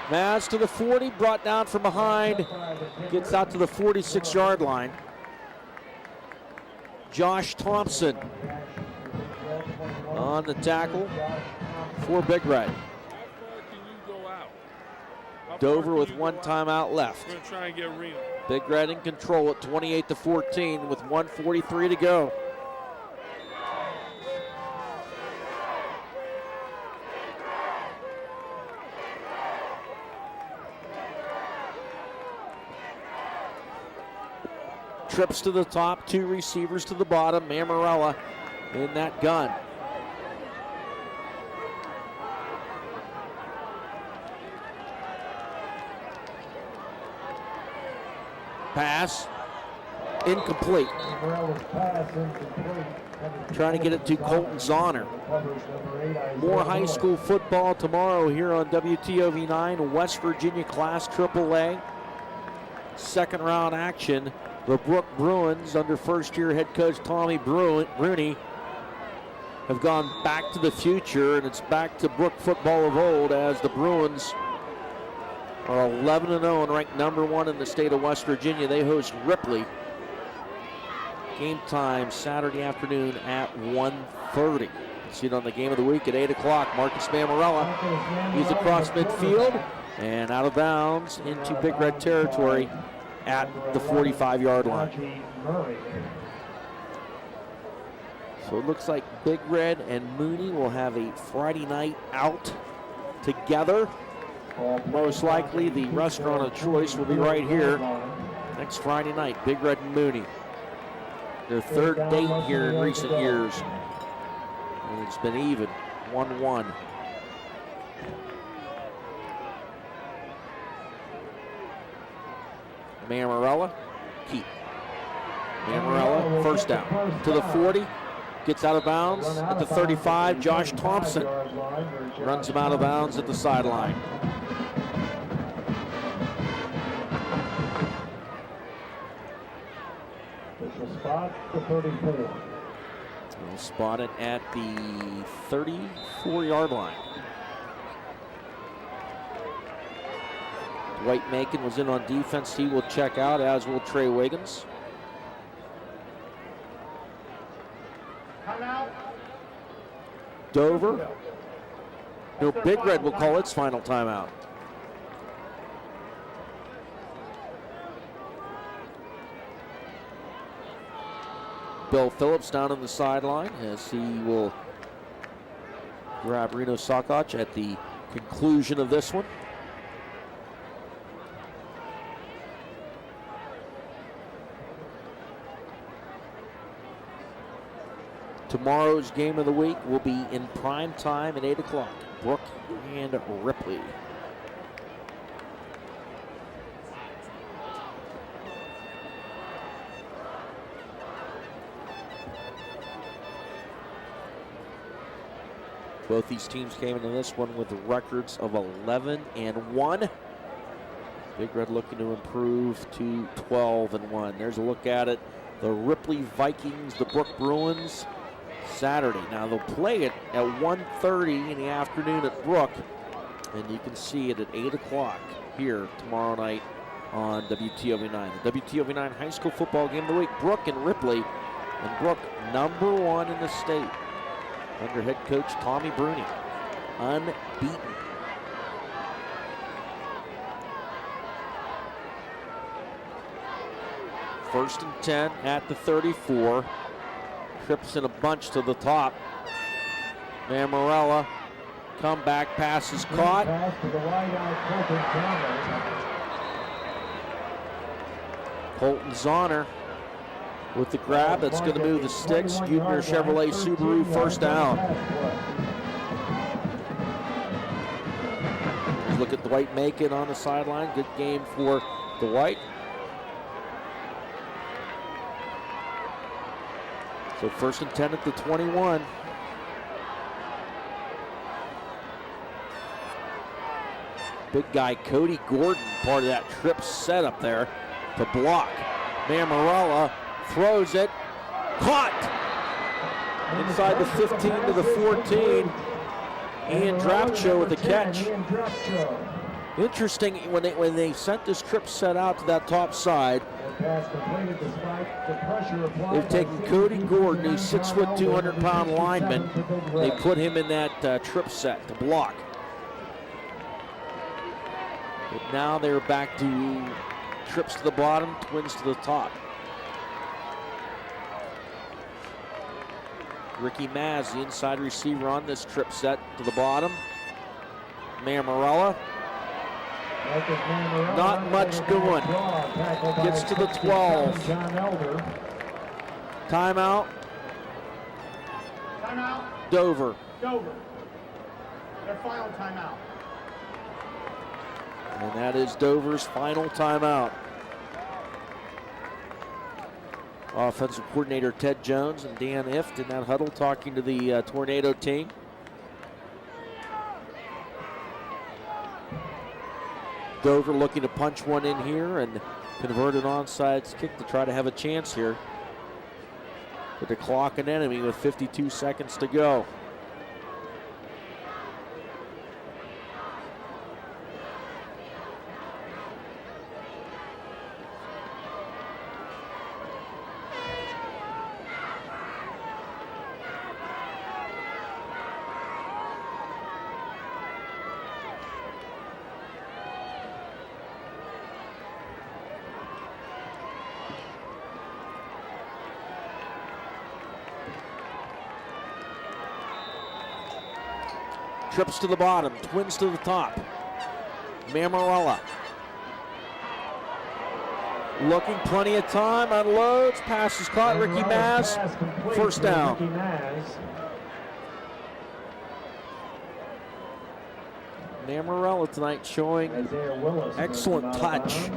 Mass to the 40, brought down from behind. Gets out to the 46-yard line. Josh Thompson on the tackle for Big Red. How far can you go out? Dover with one timeout left. We're going to try and get Reno. Big Red in control at 28-14 with 1:43 to go. Trips to the top, two receivers to the bottom. Mammarella in that gun. Pass incomplete. Trying to get it to Colton Zahner. More high school football tomorrow here on WTOV 9. West Virginia Class AAA. Second round action. The Brook Bruins, under first-year head coach Tommy Bruni, have gone back to the future, and it's back to Brook football of old as the Bruins are 11-0 and ranked number 1 in the state of West Virginia. They host Ripley. Game time Saturday afternoon at 1:30. See it on the game of the week at 8 o'clock. Marcus Mammarella, he's across midfield and out of bounds into Big Red territory at the 45-yard line. So it looks like Big Red and Mooney will have a Friday night out together. Most likely the restaurant of choice will be right here next Friday night. Big Red and Mooney. Their third date here in recent years. And it's been even, 1-1. Mammarella, keep. Mammarella, first down to the 40, gets out of bounds at the 35. Josh Thompson runs him out of bounds at the sideline. Spot to 34. We'll spot it at the 34-yard line. Dwight Macon was in on defense. He will check out, as will Trey Wiggins. Dover. No, Big Red will call its final timeout. Bill Phillips down on the sideline as he will grab Reno Sokoch at the conclusion of this one. Tomorrow's game of the week will be in prime time at 8 o'clock. Brook and Ripley. Both these teams came into this one with records of 11-1. Big Red looking to improve to 12-1. There's a look at it. The Ripley Vikings, the Brook Bruins, Saturday. Now they'll play it at 1:30 in the afternoon at Brook, and you can see it at 8 o'clock here tomorrow night on WTOV 9. The WTOV 9 high school football game of the week, Brook and Ripley. And Brook, number 1 in the state, under head coach Tommy Bruni, unbeaten. First and 10 at the 34. Trips in a bunch to the top. Mammarella, comeback pass is caught. Pass to the wide-out Colton Zahner with the grab. That's going to move the sticks. Huebner Chevrolet Subaru first down. Look at Dwight Macon on the sideline. Good game for Dwight. So first and 10 at the 21. Big guy Cody Gordon, part of that trip set up there to block. Mammarella throws it, caught inside the 15 to the 14. Ian Drapcho with the catch. Interesting, when they sent this trip set out to that top side, they've taken Cody Gordon, who's 6 foot, 200-pound lineman. They put him in that trip set to block. But now they're back to trips to the bottom, twins to the top. Ricky Maz, the inside receiver on this trip set to the bottom. Mammarella. Not much doing. Gets to the 12. Timeout. Timeout. Dover. Dover. Their final timeout. And that is Dover's final timeout. Offensive coordinator Ted Jones and Dan Ift in that huddle talking to the Tornado team. Dover looking to punch one in here and convert an onside kick to try to have a chance here. But the clock an enemy with 52 seconds to go. Trips to the bottom, twins to the top. Mammarella. Looking, plenty of time, unloads, pass is caught, Ricky Maz, first down. Mammarella tonight showing excellent touch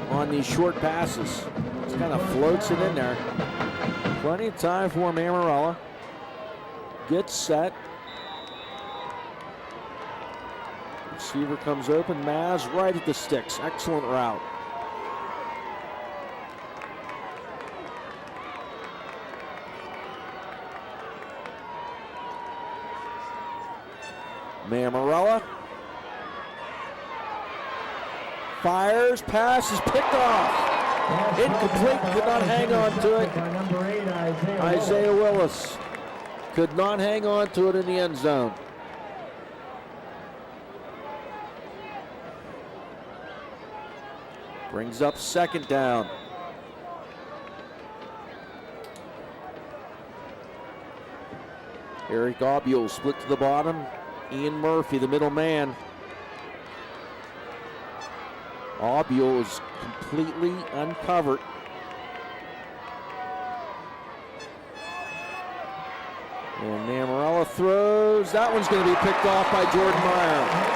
on these short passes. Just kind of floats it in there. Plenty of time for Mammarella. Gets set. Receiver comes open, Maz right at the sticks. Excellent route. Mammarella fires, pass is picked off. Incomplete, could not hang on to it. Isaiah Willis could not hang on to it in the end zone. Brings up second down. Eric Obule split to the bottom. Ian Murphy, the middle man. Obule is completely uncovered. And Mammarella throws. That one's going to be picked off by Jordan Meyer.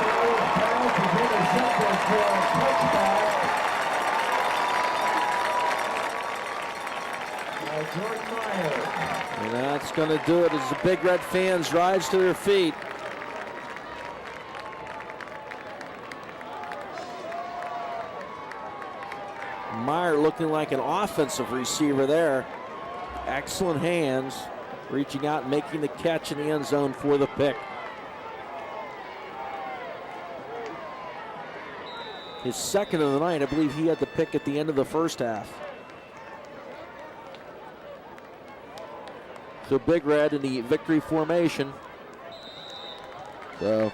And that's going to do it as the Big Red fans rise to their feet. Meyer looking like an offensive receiver there. Excellent hands, reaching out and making the catch in the end zone for the pick. His second of the night. I believe he had the pick at the end of the first half. So Big Red in the victory formation. So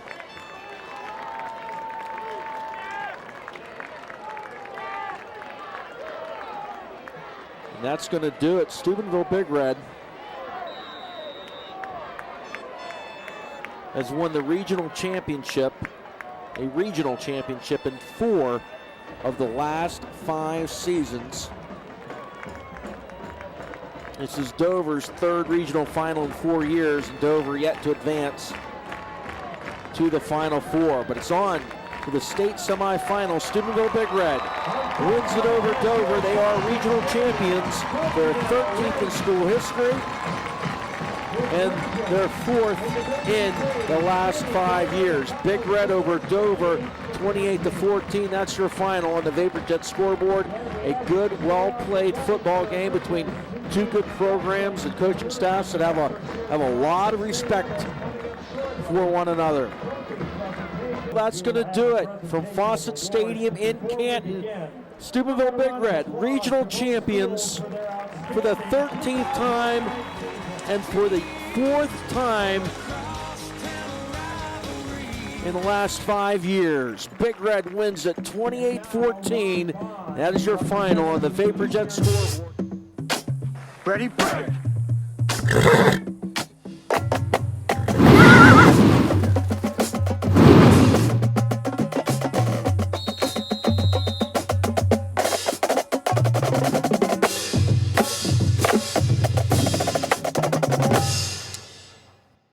And that's going to do it. Steubenville Big Red has won the regional championship, a regional championship in 4 of the last 5 seasons. This is Dover's 3rd regional final in 4 years, and Dover yet to advance to the Final Four. But it's on to the state semifinals. Steubenville Big Red wins it over Dover. They are regional champions. They're 13th in school history, and they're 4th in the last 5 years. Big Red over Dover, 28-14. That's your final on the VaporJet scoreboard. A good, well-played football game between 2 good programs and coaching staffs that have a lot of respect for one another. That's going to do it from Fawcett Stadium in Canton. Steubenville Big Red, regional champions for the 13th time and for the 4th time in the last 5 years. Big Red wins at 28-14. That is your final on the VaporJet scoreboard. Ready, break.